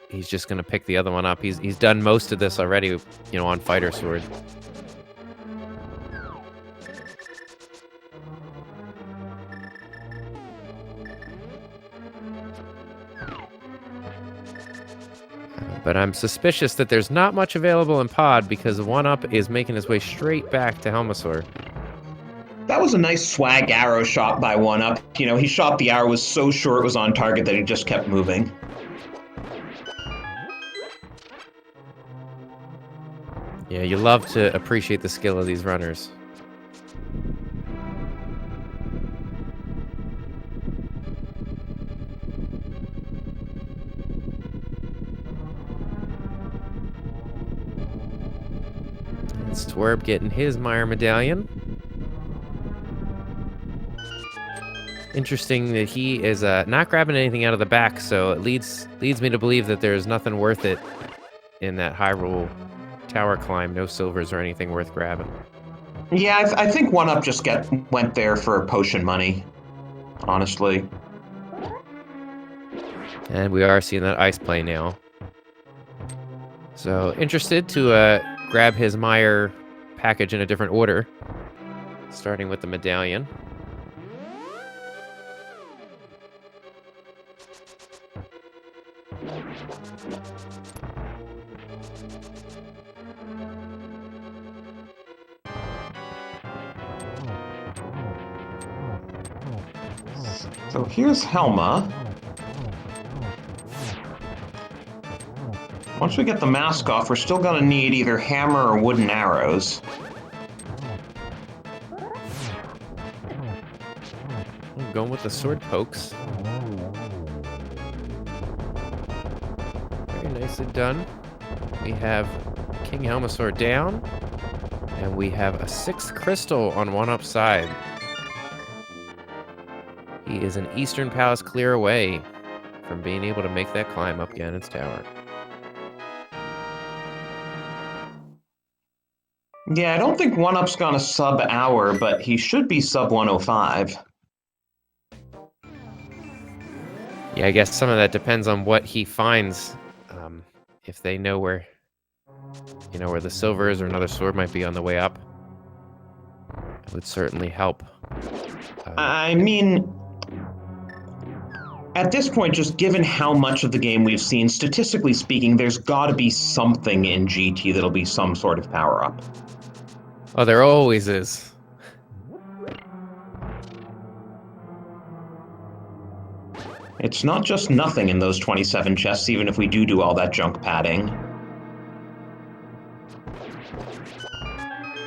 he's just gonna pick the other one up. He's done most of this already, you know, on Fighter Sword. But I'm suspicious that there's not much available in Pod because Oneup is making his way straight back to Helmasaur. That was a nice swag arrow shot by Oneup. You know, he shot the arrow, was so sure it was on target that he just kept moving. Yeah, you love to appreciate the skill of these runners. It's Swerb getting his Meyer medallion. Interesting that he is not grabbing anything out of the back, so it leads me to believe that there's nothing worth it in that Hyrule tower climb. No silvers or anything worth grabbing. Yeah, I think Oneup just went there for potion money, honestly. And we are seeing that ice play now. So interested to grab his Meyer package in a different order, starting with the medallion. So here's Helma. Once we get the mask off, we're still gonna need either hammer or wooden arrows. I'm going with the sword pokes. Very nicely done. We have King Helmasaur down, and we have a 6th crystal on Oneup side. He is an Eastern Palace clear away from being able to make that climb up Ganon's tower. Yeah, I don't think Oneup's gonna sub hour, but he should be sub 105. Yeah, I guess some of that depends on what he finds. If they know where, where the silver is, or another sword might be on the way up, it would certainly help. I mean, at this point, just given how much of the game we've seen, statistically speaking, there's got to be something in GT that'll be some sort of power-up. Oh, there always is. It's not just nothing in those 27 chests, even if we do all that junk padding.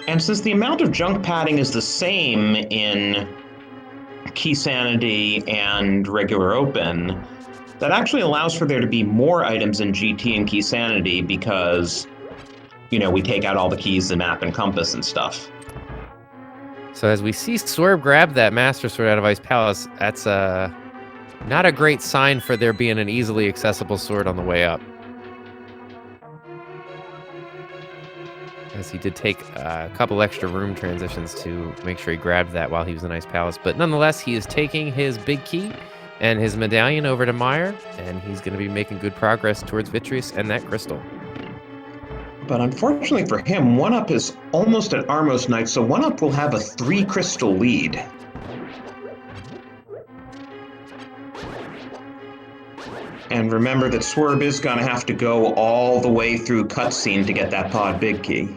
And since the amount of junk padding is the same in Key Sanity and regular open, that actually allows for there to be more items in GT and Key Sanity because, we take out all the keys, the map, and compass and stuff. So as we see Swerb grab that Master Sword out of Ice Palace, that's not a great sign for there being an easily accessible sword on the way up. As he did take a couple extra room transitions to make sure he grabbed that while he was in Ice Palace. But nonetheless, he is taking his big key and his medallion over to Meyer, and he's going to be making good progress towards Vitreous and that crystal. But unfortunately for him, Oneup is almost at Armos Knight, so Oneup will have a 3-crystal lead. And remember that Swerb is going to have to go all the way through cutscene to get that pod big key.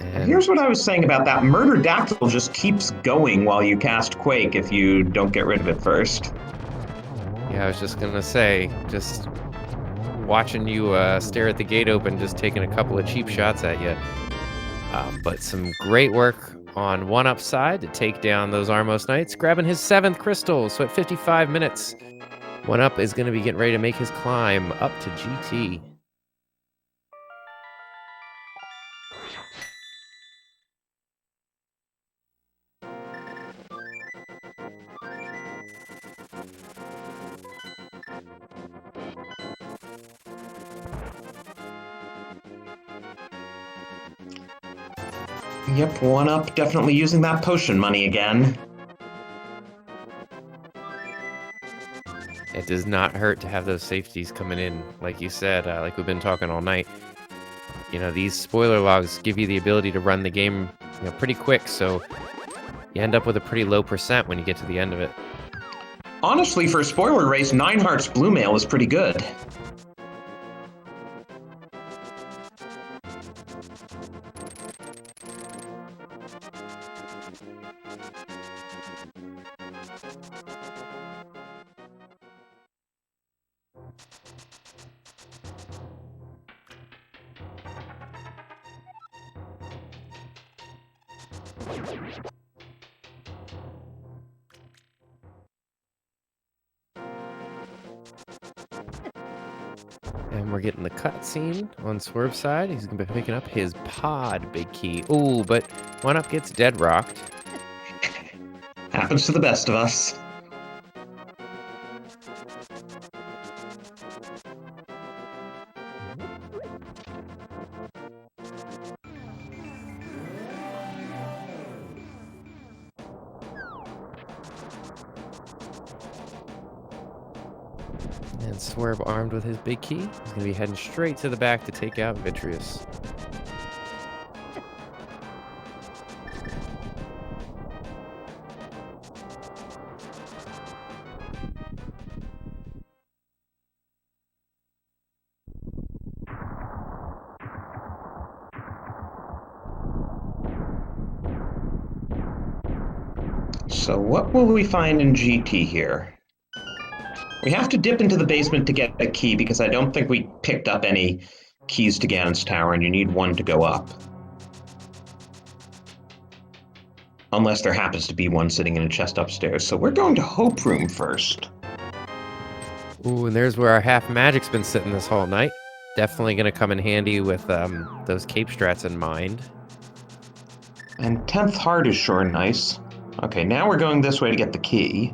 And here's what I was saying about that. Murder Dactyl just keeps going while you cast Quake if you don't get rid of it first. Yeah, I was just going to say, just watching you stare at the gate open, just taking a couple of cheap shots at you. But some great work on Oneup side to take down those Armos Knights, grabbing his 7th crystal. So at 55 minutes, Oneup is going to be getting ready to make his climb up to GT. Yep, Oneup definitely using that potion money again. It does not hurt to have those safeties coming in, like you said, like we've been talking all night. These spoiler logs give you the ability to run the game pretty quick, so you end up with a pretty low % when you get to the end of it. Honestly, for a spoiler race, 9 Hearts Blue Mail is pretty good. And we're getting the cutscene on Swerve's side. He's going to be picking up his pod big key. Ooh, but Oneup gets dead rocked. Happens to the best of us. And Swerve armed with his big key. He's going to be heading straight to the back to take out Vitreous. So what will we find in GT here? We have to dip into the basement to get a key because I don't think we picked up any keys to Ganon's Tower, and you need one to go up. Unless there happens to be one sitting in a chest upstairs. So we're going to Hope Room first. Ooh, and there's where our half magic's been sitting this whole night. Definitely going to come in handy with those cape strats in mind. And 10th Heart is sure nice. Okay, now we're going this way to get the key.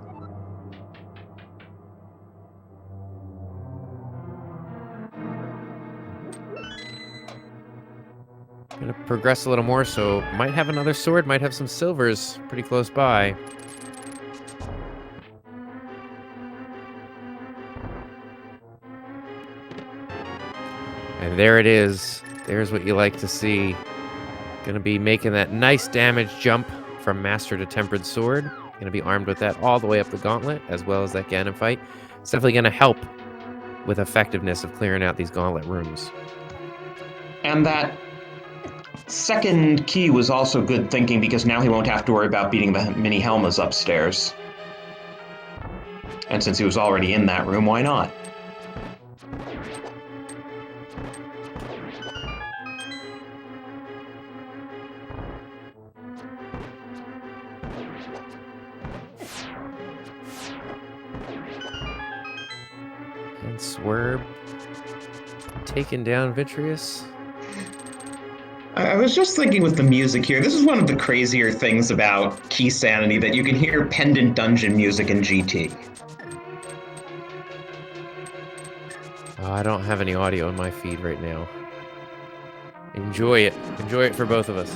Gonna progress a little more, so might have another sword, might have some silvers pretty close by. And there it is. There's what you like to see. Gonna be making that nice damage jump from Master to Tempered Sword. Gonna be armed with that all the way up the gauntlet, as well as that Ganon fight. It's definitely gonna help with effectiveness of clearing out these gauntlet rooms. And that second key was also good thinking, because now he won't have to worry about beating the mini Helmas upstairs. And since he was already in that room, why not? And Swerb taking down Vitreous. I was just thinking with the music here, this is one of the crazier things about Key Sanity, that you can hear pendant dungeon music in GT. Oh, I don't have any audio in my feed right now. Enjoy it. Enjoy it for both of us.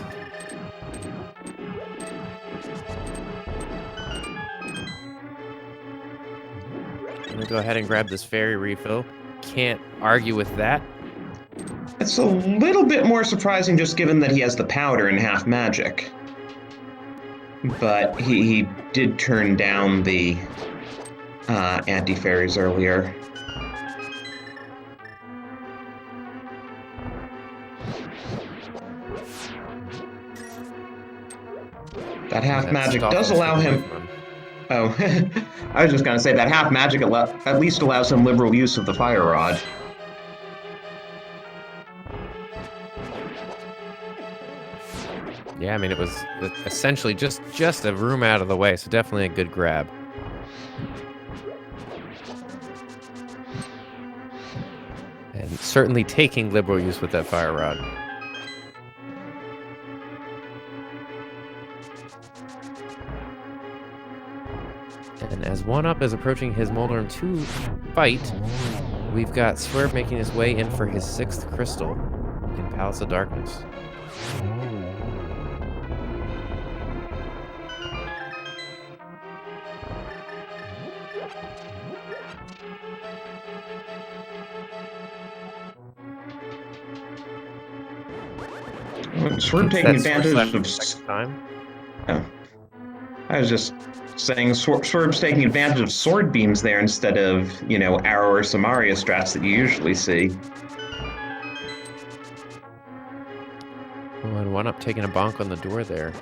I'm gonna go ahead and grab this fairy refill. Can't argue with that. It's a little bit more surprising just given that he has the powder and half magic. But he did turn down the anti-fairies earlier. That half magic does allow him... Oh, I was just going to say that half magic at least allows him liberal use of the fire rod. Yeah, I mean, it was essentially just a room out of the way, so definitely a good grab. And certainly taking liberal use with that fire rod. And as Oneup is approaching his Moldorm 2 fight, we've got Swerb making his way in for his 6th crystal in Palace of Darkness. Swerb taking advantage of... Time. Oh. I was just saying Swerv's taking advantage of sword beams there instead of, you know, arrow or Samaria strats that you usually see. Oh, and Oneup taking a bonk on the door there.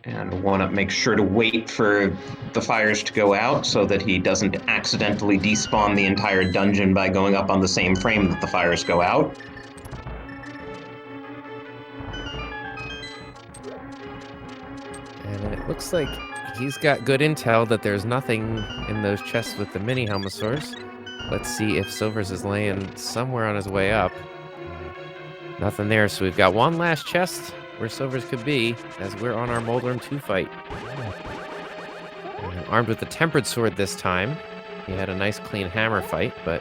And Oneup makes sure to wait for the fires to go out so that he doesn't accidentally despawn the entire dungeon by going up on the same frame that the fires go out. And it looks like he's got good intel that there's nothing in those chests with the mini Helmosaurs. Let's see if Silvers is laying somewhere on his way up. Nothing there, so we've got one last chest where Silvers could be, as we're on our Moldorm 2 fight. And armed with the Tempered Sword this time. He had a nice clean hammer fight, but...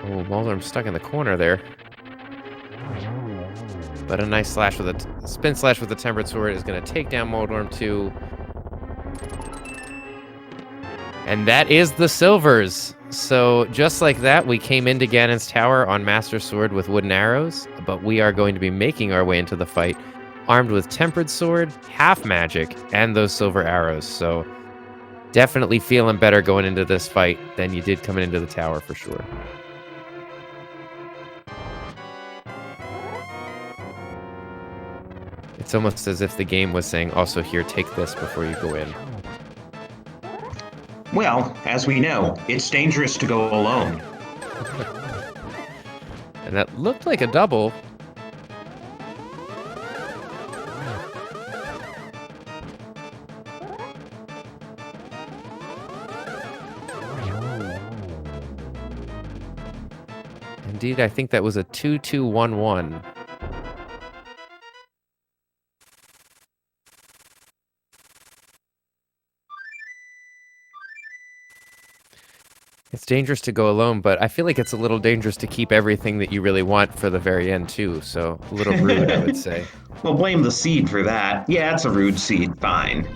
Oh, Moldorm's stuck in the corner there. But a nice slash with a spin slash with the Tempered Sword is going to take down Moldorm 2. And that is the Silvers. So just like that, we came into Ganon's Tower on Master Sword with wooden arrows, but we are going to be making our way into the fight armed with Tempered Sword, half magic, and those silver arrows. So definitely feeling better going into this fight than you did coming into the tower for sure. It's almost as if the game was saying, also here, take this before you go in. Well, as we know, it's dangerous to go alone. And that looked like a double. Indeed, I think that was a 2-2-1-1. It's dangerous to go alone, but I feel like it's a little dangerous to keep everything that you really want for the very end, too. So a little rude, I would say. We'll blame the seed for that. Yeah, it's a rude seed, fine.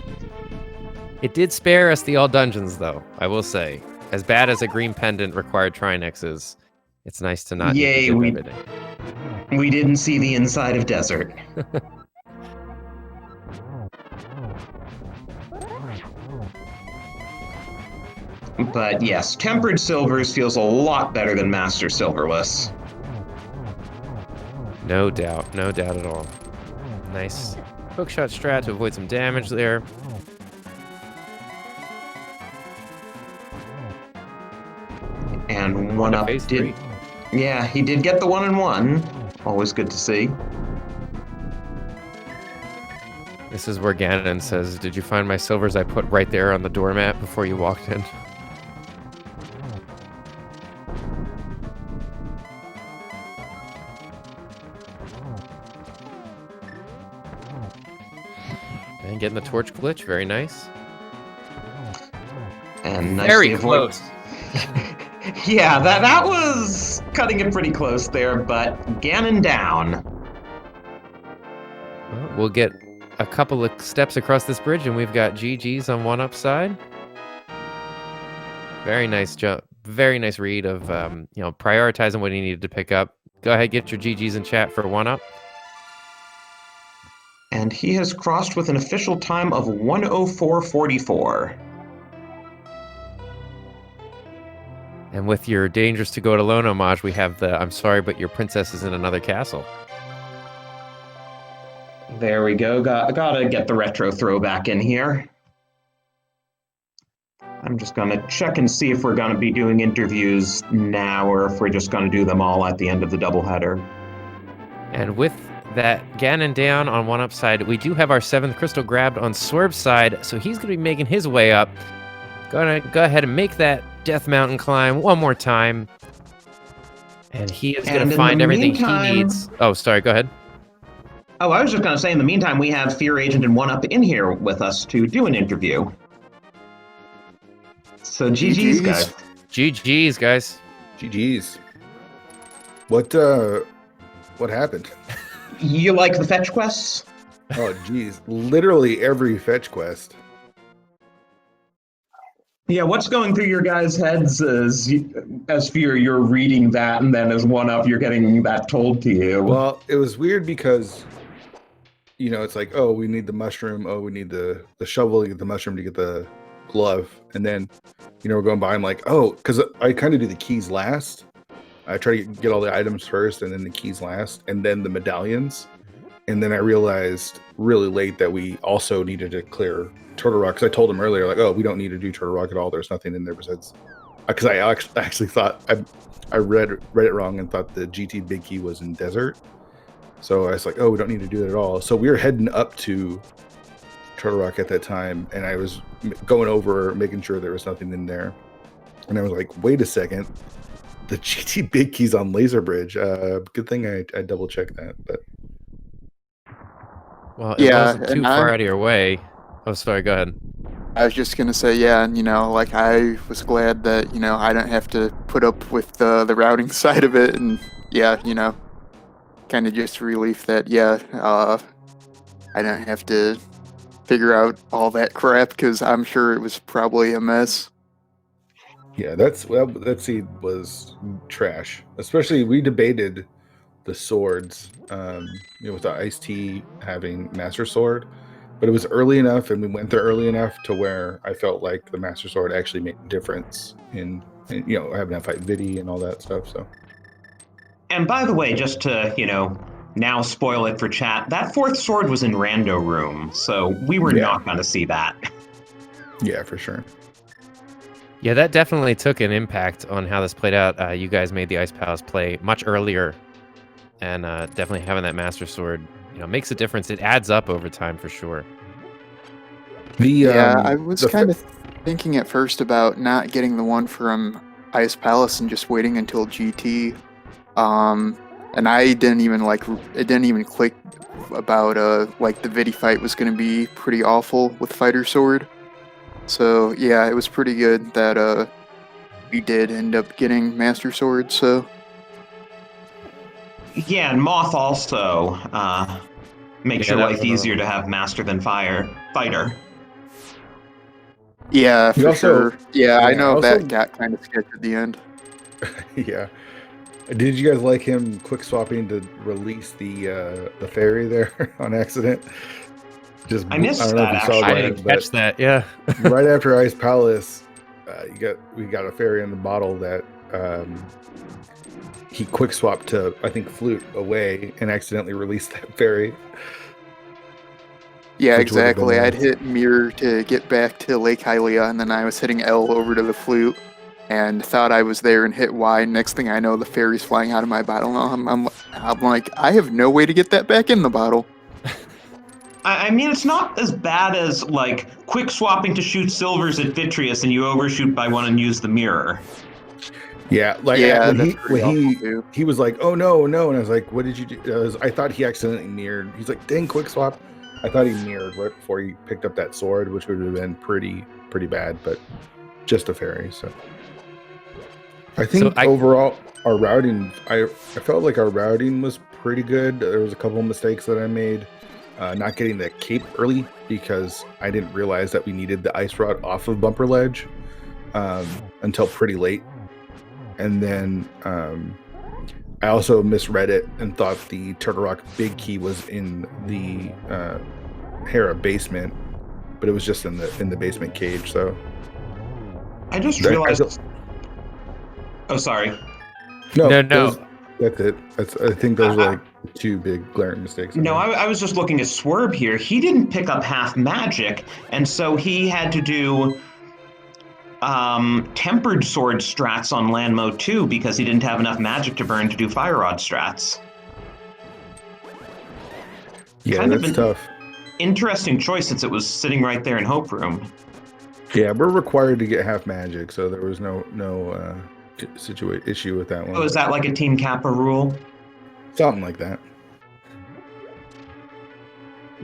It did spare us the all dungeons, though, I will say. As bad as a green pendant required Trinex is, it's nice to not need to Yay, give we everything. we didn't see the inside of desert. But yes, tempered silvers feels a lot better than master silverless. No doubt at all. Nice hookshot strat to avoid some damage there. And Oneup phase did. 3. Yeah, he did get the 1-1. Always good to see. This is where Ganon says, "Did you find my silvers I put right there on the doormat before you walked in?" And getting the torch glitch, very nice. And Very nicely avoided. close. Yeah, that was cutting it pretty close there, but Ganon down. Well, we'll get a couple of steps across this bridge, and we've got GG's on Oneup side. Very nice jump. Very nice read of prioritizing what he needed to pick up. Go ahead, get your GG's in chat for Oneup. And he has crossed with an official time of 1:04:44. And with your Dangerous to Go It Alone homage, we have the "I'm sorry, but your princess is in another castle." There we go. Gotta get the retro throwback in here. I'm just gonna check and see if we're gonna be doing interviews now or if we're just gonna do them all at the end of the doubleheader. And with that Ganon down on Oneup side, we do have our 7th crystal grabbed on Swerb's side, so he's going to be making his way up. Gonna go ahead and make that Death Mountain climb one more time. And he is going to find everything he needs. Oh, sorry, go ahead. Oh, I was just gonna say, in the meantime, we have Fear Agent and Oneup in here with us to do an interview. So GG's, guys. GG's, guys. GG's. What happened? You like the fetch quests? Oh, geez. Literally every fetch quest. Yeah, what's going through your guys' heads as Fear you're reading that, and then as Oneup you're getting that told to you? Well, it was weird because, it's like, oh, we need the mushroom. Oh, we need the shovel to get the mushroom to get the glove. And then, we're going by. I'm like, oh, because I kind of do the keys last. I try to get all the items first and then the keys last and then the medallions. And then I realized really late that we also needed to clear Turtle Rock. Because I told him earlier, like, oh, we don't need to do Turtle Rock at all. There's nothing in there besides... Because I actually thought... I read it wrong and thought the GT Big Key was in Desert. So I was like, oh, we don't need to do that at all. So we were heading up to Turtle Rock at that time. And I was going over, making sure there was nothing in there. And I was like, wait a second. The GT Big Key's on Laser Bridge. Good thing I double checked that. But well, it wasn't too far out of your way. Oh, sorry. Go ahead. I was just gonna say, yeah, and I was glad that I don't have to put up with the routing side of it, and yeah, kind of just relief that I don't have to figure out all that crap because I'm sure it was probably a mess. Yeah, that seed was trash. Especially we debated the swords, with the Ice Tea having Master Sword, but it was early enough, and we went there early enough to where I felt like the Master Sword actually made a difference in having that fight Viddy and all that stuff. So. And by the way, just to now spoil it for chat, that 4th sword was in Rando Room, so we were not going to see that. Yeah, for sure. Yeah, that definitely took an impact on how this played out. You guys made the Ice Palace play much earlier, and definitely having that Master Sword, makes a difference. It adds up over time for sure. I was kind of thinking at first about not getting the one from Ice Palace and just waiting until GT. And I didn't even it didn't even click about the Viddy fight was going to be pretty awful with Fighter Sword. So yeah, it was pretty good that did end up getting Master Sword, so Yeah, and Moth also makes Yeah, your that life was another easier one. to have Master Than Fighter. yeah, We for also- sure. Yeah, I yeah, know also- that got kind of sketchy at the end. Yeah. Did you guys like him quick swapping to release the fairy there on accident? Just I missed don't know if that, you saw I actually. didn't that, catch that. Yeah. but right after Ice Palace, we got a fairy in the bottle that he quick swapped to, I think, Flute away and accidentally released that fairy. Yeah, Which would've been exactly. I'd nice. hit mirror to get back to Lake Hylia, and then I was hitting L over to the flute, and thought I was there and hit Y. Next thing I know, the fairy's flying out of my bottle. I'm like, I have no way to get that back in the bottle. I mean, it's not as bad as, like, quick swapping to shoot silvers at Vitreous and you overshoot by one and use the mirror. Yeah, like Yeah, when that's pretty awful, too. he was like, "Oh no, no," and I was like, "What did you do?" I thought he accidentally mirrored. He's like, "Dang, quick swap." I thought he mirrored right before he picked up that sword, which would have been pretty bad, but just a fairy. So I think overall our routing, I felt like our routing was pretty good. There was a couple of mistakes that I made, not getting the cape early because I didn't realize that we needed the ice rod off of Bumper Ledge until pretty late. And then I also misread it and thought the Turtle Rock Big Key was in the Hera basement, but it was just in the basement cage. So I just realized. Oh, sorry. No. That's it. I think those are like two big glaring mistakes. No, I was just looking at Swerb here. He didn't pick up half magic, and so he had to do tempered sword strats on land mode 2 because he didn't have enough magic to burn to do fire rod strats. Yeah, Kind of that's an tough. Interesting choice since it was sitting right there in Hope Room. Yeah, we're required to get half magic, so there was no issue with that one. Oh, is that like a Team Kappa rule? Something like that.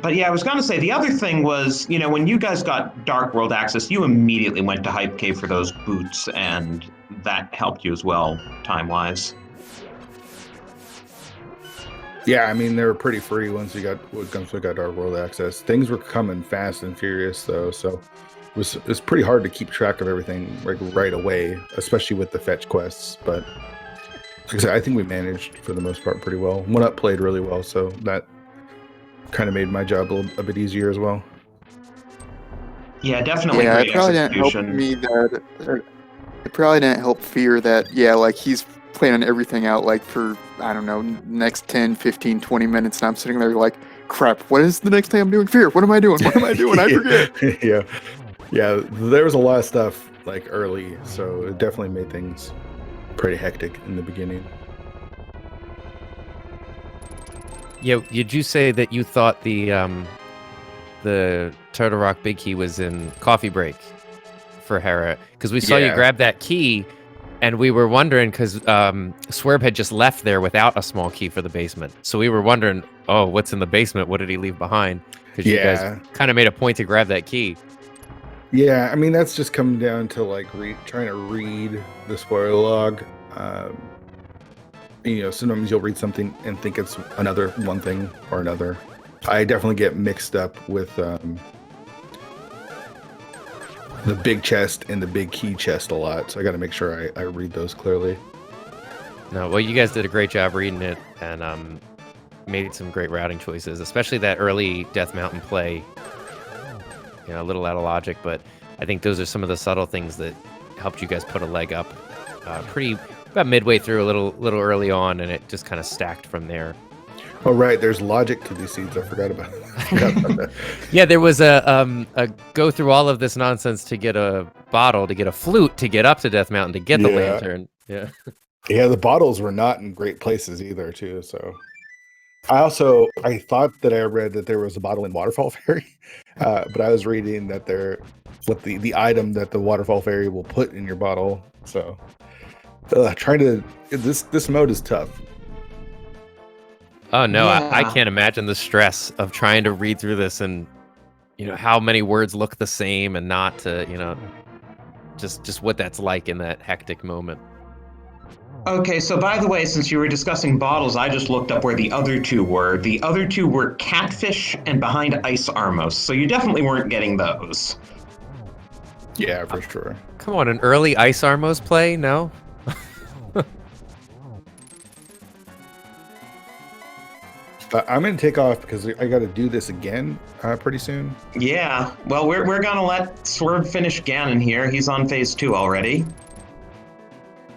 But yeah, I was going to say, the other thing was, when you guys got Dark World access, you immediately went to Hype Cave for those boots, and that helped you as well, time-wise. Yeah, I mean, they were pretty free once we got Dark World access. Things were coming fast and furious, though, so it was pretty hard to keep track of everything right away, especially with the fetch quests. But like I said, I think we managed for the most part pretty well. Oneup played really well, so that kind of made my job a bit easier as well. Yeah, definitely Yeah, great it probably didn't help execution. me that. It probably didn't help Fear that, yeah, like he's planning everything out like for, I don't know, next 10, 15, 20 minutes, and I'm sitting there like, crap, what is the next thing I'm doing? Fear, what am I doing? What am I doing? I forget. Yeah, there was a lot of stuff like early, so it definitely made things pretty hectic in the beginning. Yeah, did you say that you thought the Turtle Rock Big Key was in Coffee Break for Hera? Because we saw you grab that key, and we were wondering, because Swerb had just left there without a small key for the basement. So we were wondering, oh, what's in the basement? What did he leave behind? Because you guys kind of made a point to grab that key. Yeah, I mean, that's just coming down to like trying to read the spoiler log. Sometimes you'll read something and think it's another one thing or another. I definitely get mixed up with the big chest and the big key chest a lot, so I got to make sure I read those clearly. No, well, you guys did a great job reading it and made some great routing choices, especially that early Death Mountain play. A little out of logic, but I think those are some of the subtle things that helped you guys put a leg up about midway through, a little early on, and it just kind of stacked from there. Oh, right. There's logic to these seeds. I forgot about that. Yeah, there was a go through all of this nonsense to get a bottle, to get a flute, to get up to Death Mountain, to get the lantern. Yeah. Yeah, the bottles were not in great places either, too. So I thought that I read that there was a bottle in Waterfall Fairy, but I was reading that the item that the Waterfall Fairy will put in your bottle. So this mode is tough. Oh no, Yeah. I can't imagine the stress of trying to read through this and how many words look the same and not to just what that's like in that hectic moment. Okay, so by the way, since you were discussing bottles, I just looked up where the other two were. The other two were Catfish and Behind Ice Armos, so you definitely weren't getting those. Yeah, for sure. Come on, an early Ice Armos play? No? I'm gonna take off because I got to do this again pretty soon. Yeah, well, we're gonna let Swerb finish Ganon here. He's on phase 2 already.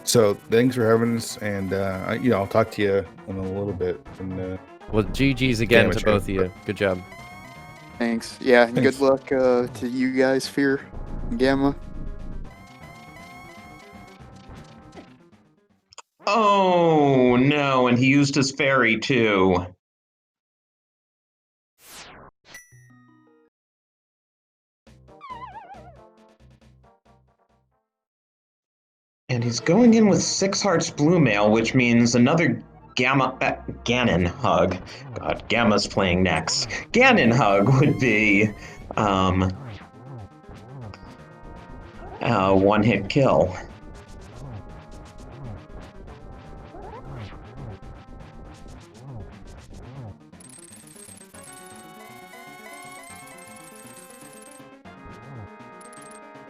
So thanks for having us, and I'll talk to you in a little bit. And Well, GG's again Damn it, to both of Shane. you. Good job. Thanks. Yeah, and Thanks. good luck to you guys, Fear and Gamma. Oh no, and he used his fairy too. And he's going in with 6 hearts blue mail, which means another Ganon hug. God, Gamma's playing next. Ganon hug would be one-hit kill.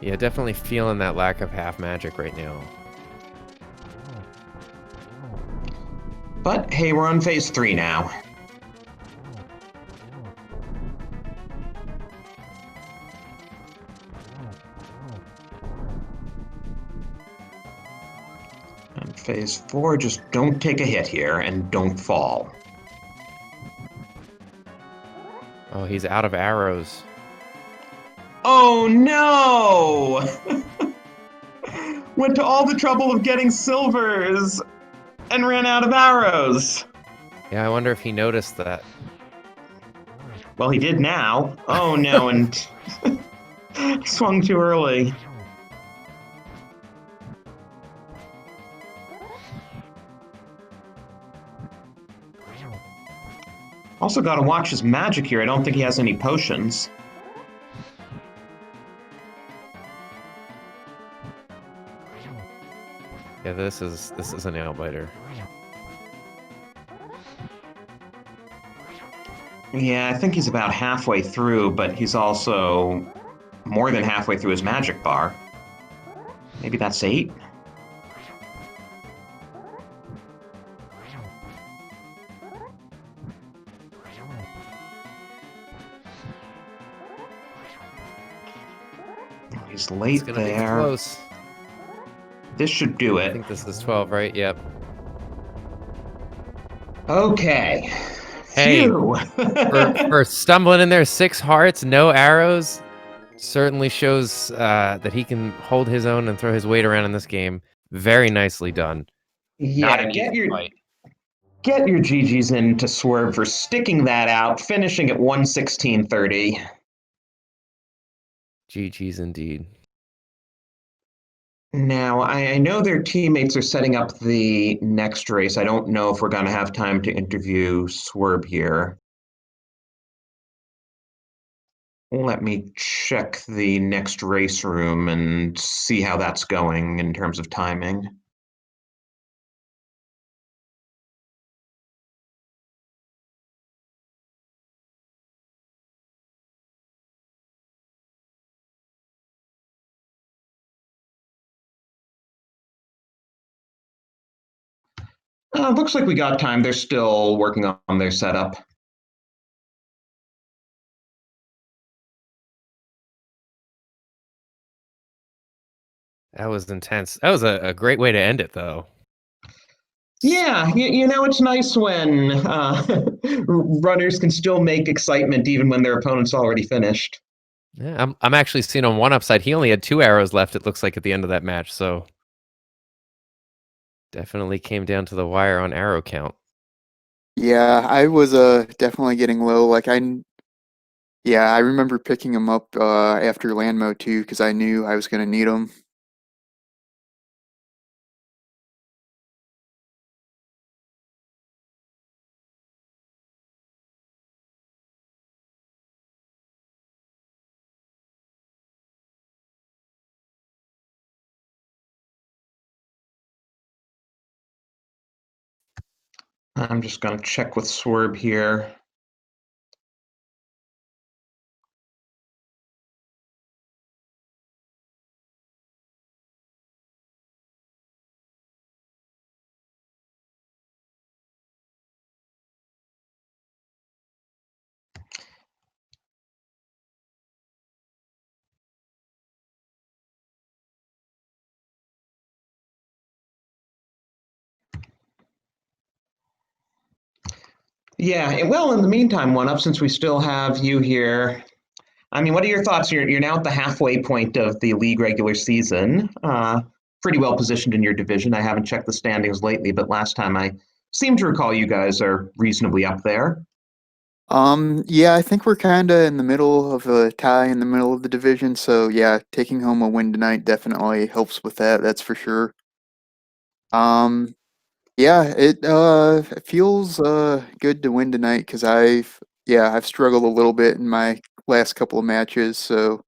Yeah, definitely feeling that lack of half magic right now. But hey, we're on phase 3 now. And phase 4, just don't take a hit here and don't fall. Oh, he's out of arrows. Oh no! Went to all the trouble of getting silvers and ran out of arrows. Yeah, I wonder if he noticed that. Well, he did now. Oh no, and swung too early. Also gotta watch his magic here. I don't think he has any potions. Yeah, this is a nail biter. Yeah, I think he's about halfway through, but he's also more than halfway through his magic bar. Maybe that's 8? He's It's late gonna be there. close. This should do I it. think this is 12, right? Yep. Okay. Hey, Phew. for stumbling in there, 6 hearts, no arrows, certainly shows that he can hold his own and throw his weight around in this game. Very nicely done. Not Yeah, an easy fight. get your GGs in to Swerb for sticking that out, finishing at 1:16:30. GG's indeed. Now, I know their teammates are setting up the next race. I don't know if we're going to have time to interview Swerb here. Let me check the next race room and see how that's going in terms of timing. Looks like we got time. They're still working on their setup. That was intense. That was a great way to end it, though. Yeah, it's nice when runners can still make excitement even when their opponent's already finished. Yeah, I'm actually seeing on one upside. He only had 2 arrows left, it looks like, at the end of that match, so definitely came down to the wire on arrow count. Yeah, I was definitely getting low. Yeah, I remember picking him up after land mode too because I knew I was gonna need him. I'm just going to check with Swerb here. Yeah, well, in the meantime, Oneup, since we still have you here, I mean, what are your thoughts? You're now at the halfway point of the league regular season. Pretty well positioned in your division. I haven't checked the standings lately, but last time I seem to recall you guys are reasonably up there. Yeah, I think we're kind of in the middle of a tie in the middle of the division. So yeah, taking home a win tonight definitely helps with that. That's for sure. Um, yeah, it feels good to win tonight because I've struggled a little bit in my last couple of matches. So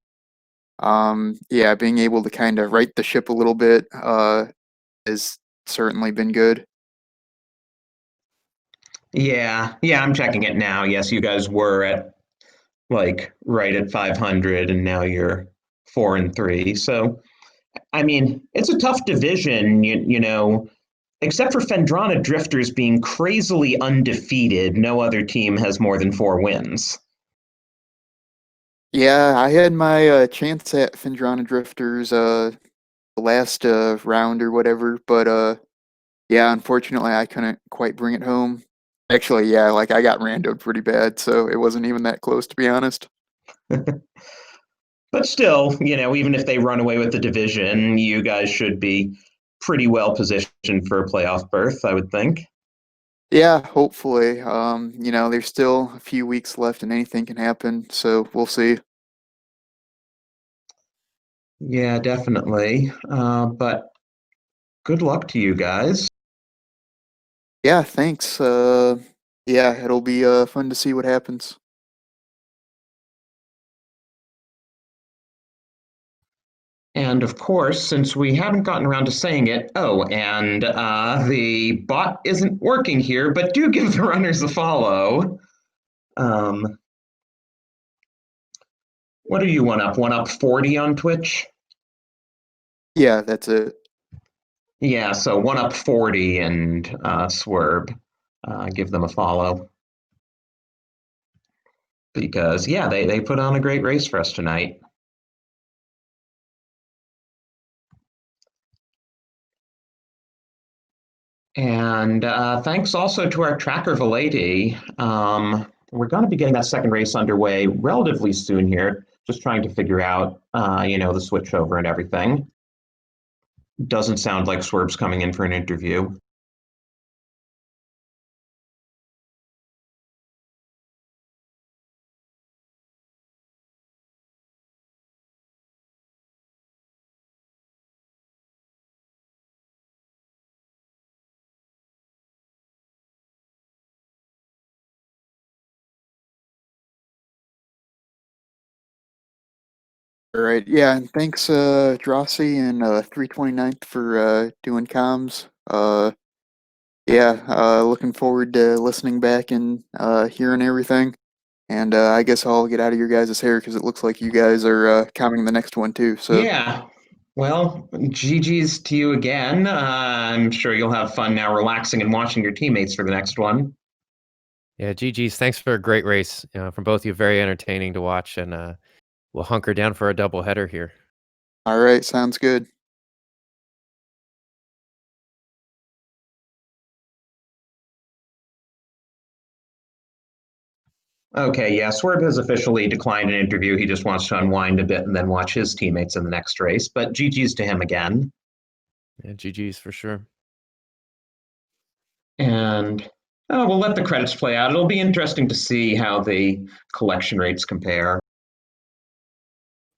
yeah, being able to kind of right the ship a little bit has certainly been good. Yeah, I'm checking it now. Yes, you guys were at like right at 500, and now you're 4-3. So, I mean, it's a tough division. You know, except for Fendrana Drifters being crazily undefeated, no other team has more than 4 wins. Yeah, I had my chance at Findrana Drifters the last round or whatever, but yeah, unfortunately I couldn't quite bring it home. Actually, yeah, like I got randoed pretty bad, so it wasn't even that close to be honest. But still, even if they run away with the division, you guys should be pretty well positioned for a playoff berth, I would think. Yeah, hopefully. There's still a few weeks left and anything can happen, so we'll see. Yeah, definitely. But good luck to you guys. Yeah, thanks. Yeah, it'll be fun to see what happens. And of course, since we haven't gotten around to saying it, and the bot isn't working here, but do give the runners a follow. Um, what are you One up 40 on Twitch? Yeah, that's it. Yeah, so One up 40 and Swerb. Give them a follow. Because, yeah, they put on a great race for us tonight. And thanks also to our tracker Valeti. We're going to be getting that second race underway relatively soon here. Just trying to figure out, the switchover and everything. Doesn't sound like Swerve's coming in for an interview. All right. Yeah, and thanks, Drossi and 329th for doing comms. Yeah, looking forward to listening back and hearing everything. And I guess I'll get out of your guys' hair because it looks like you guys are counting the next one too. So, Yeah. Well, GG's to you again. I'm sure you'll have fun now relaxing and watching your teammates for the next one. Yeah, GG's. Thanks for a great race from both of you. Very entertaining to watch, and we'll hunker down for a double header here. all right, sounds good. Okay, yeah, Swerve has officially declined an interview. He just wants to unwind a bit and then watch his teammates in the next race. But GG's to him again. Yeah, GG's for sure. And we'll let the credits play out. It'll be interesting to see how the collection rates compare.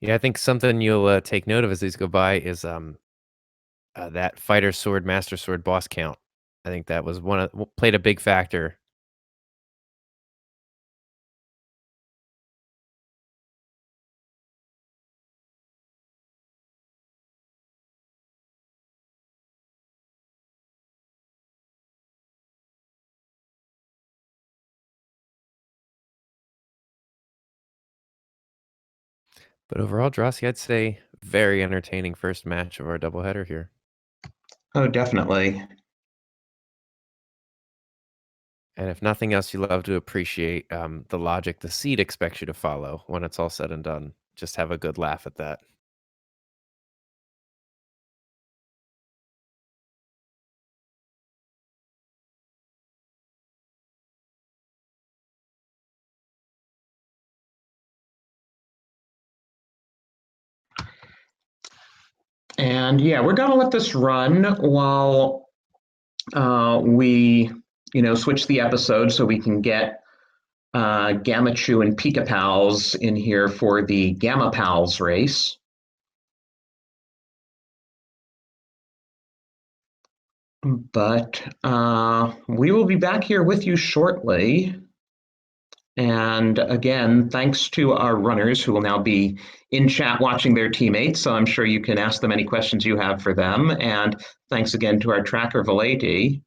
Yeah, I think something you'll take note of as these go by is that fighter sword, master sword boss count. I think that was played a big factor. But overall, Drosy, I'd say very entertaining first match of our doubleheader here. Oh, definitely. And if nothing else, you love to appreciate the logic the seed expects you to follow when it's all said and done. Just have a good laugh at that. And yeah, we're gonna let this run while we, switch the episode so we can get Gamma Chew and Pika Pals in here for the Gamma Pals race. But we will be back here with you shortly. And again, thanks to our runners who will now be in chat watching their teammates. So I'm sure you can ask them any questions you have for them. And thanks again to our tracker, Valeti.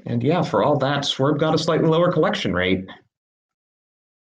And yeah, for all that, Swerb got a slightly lower collection rate.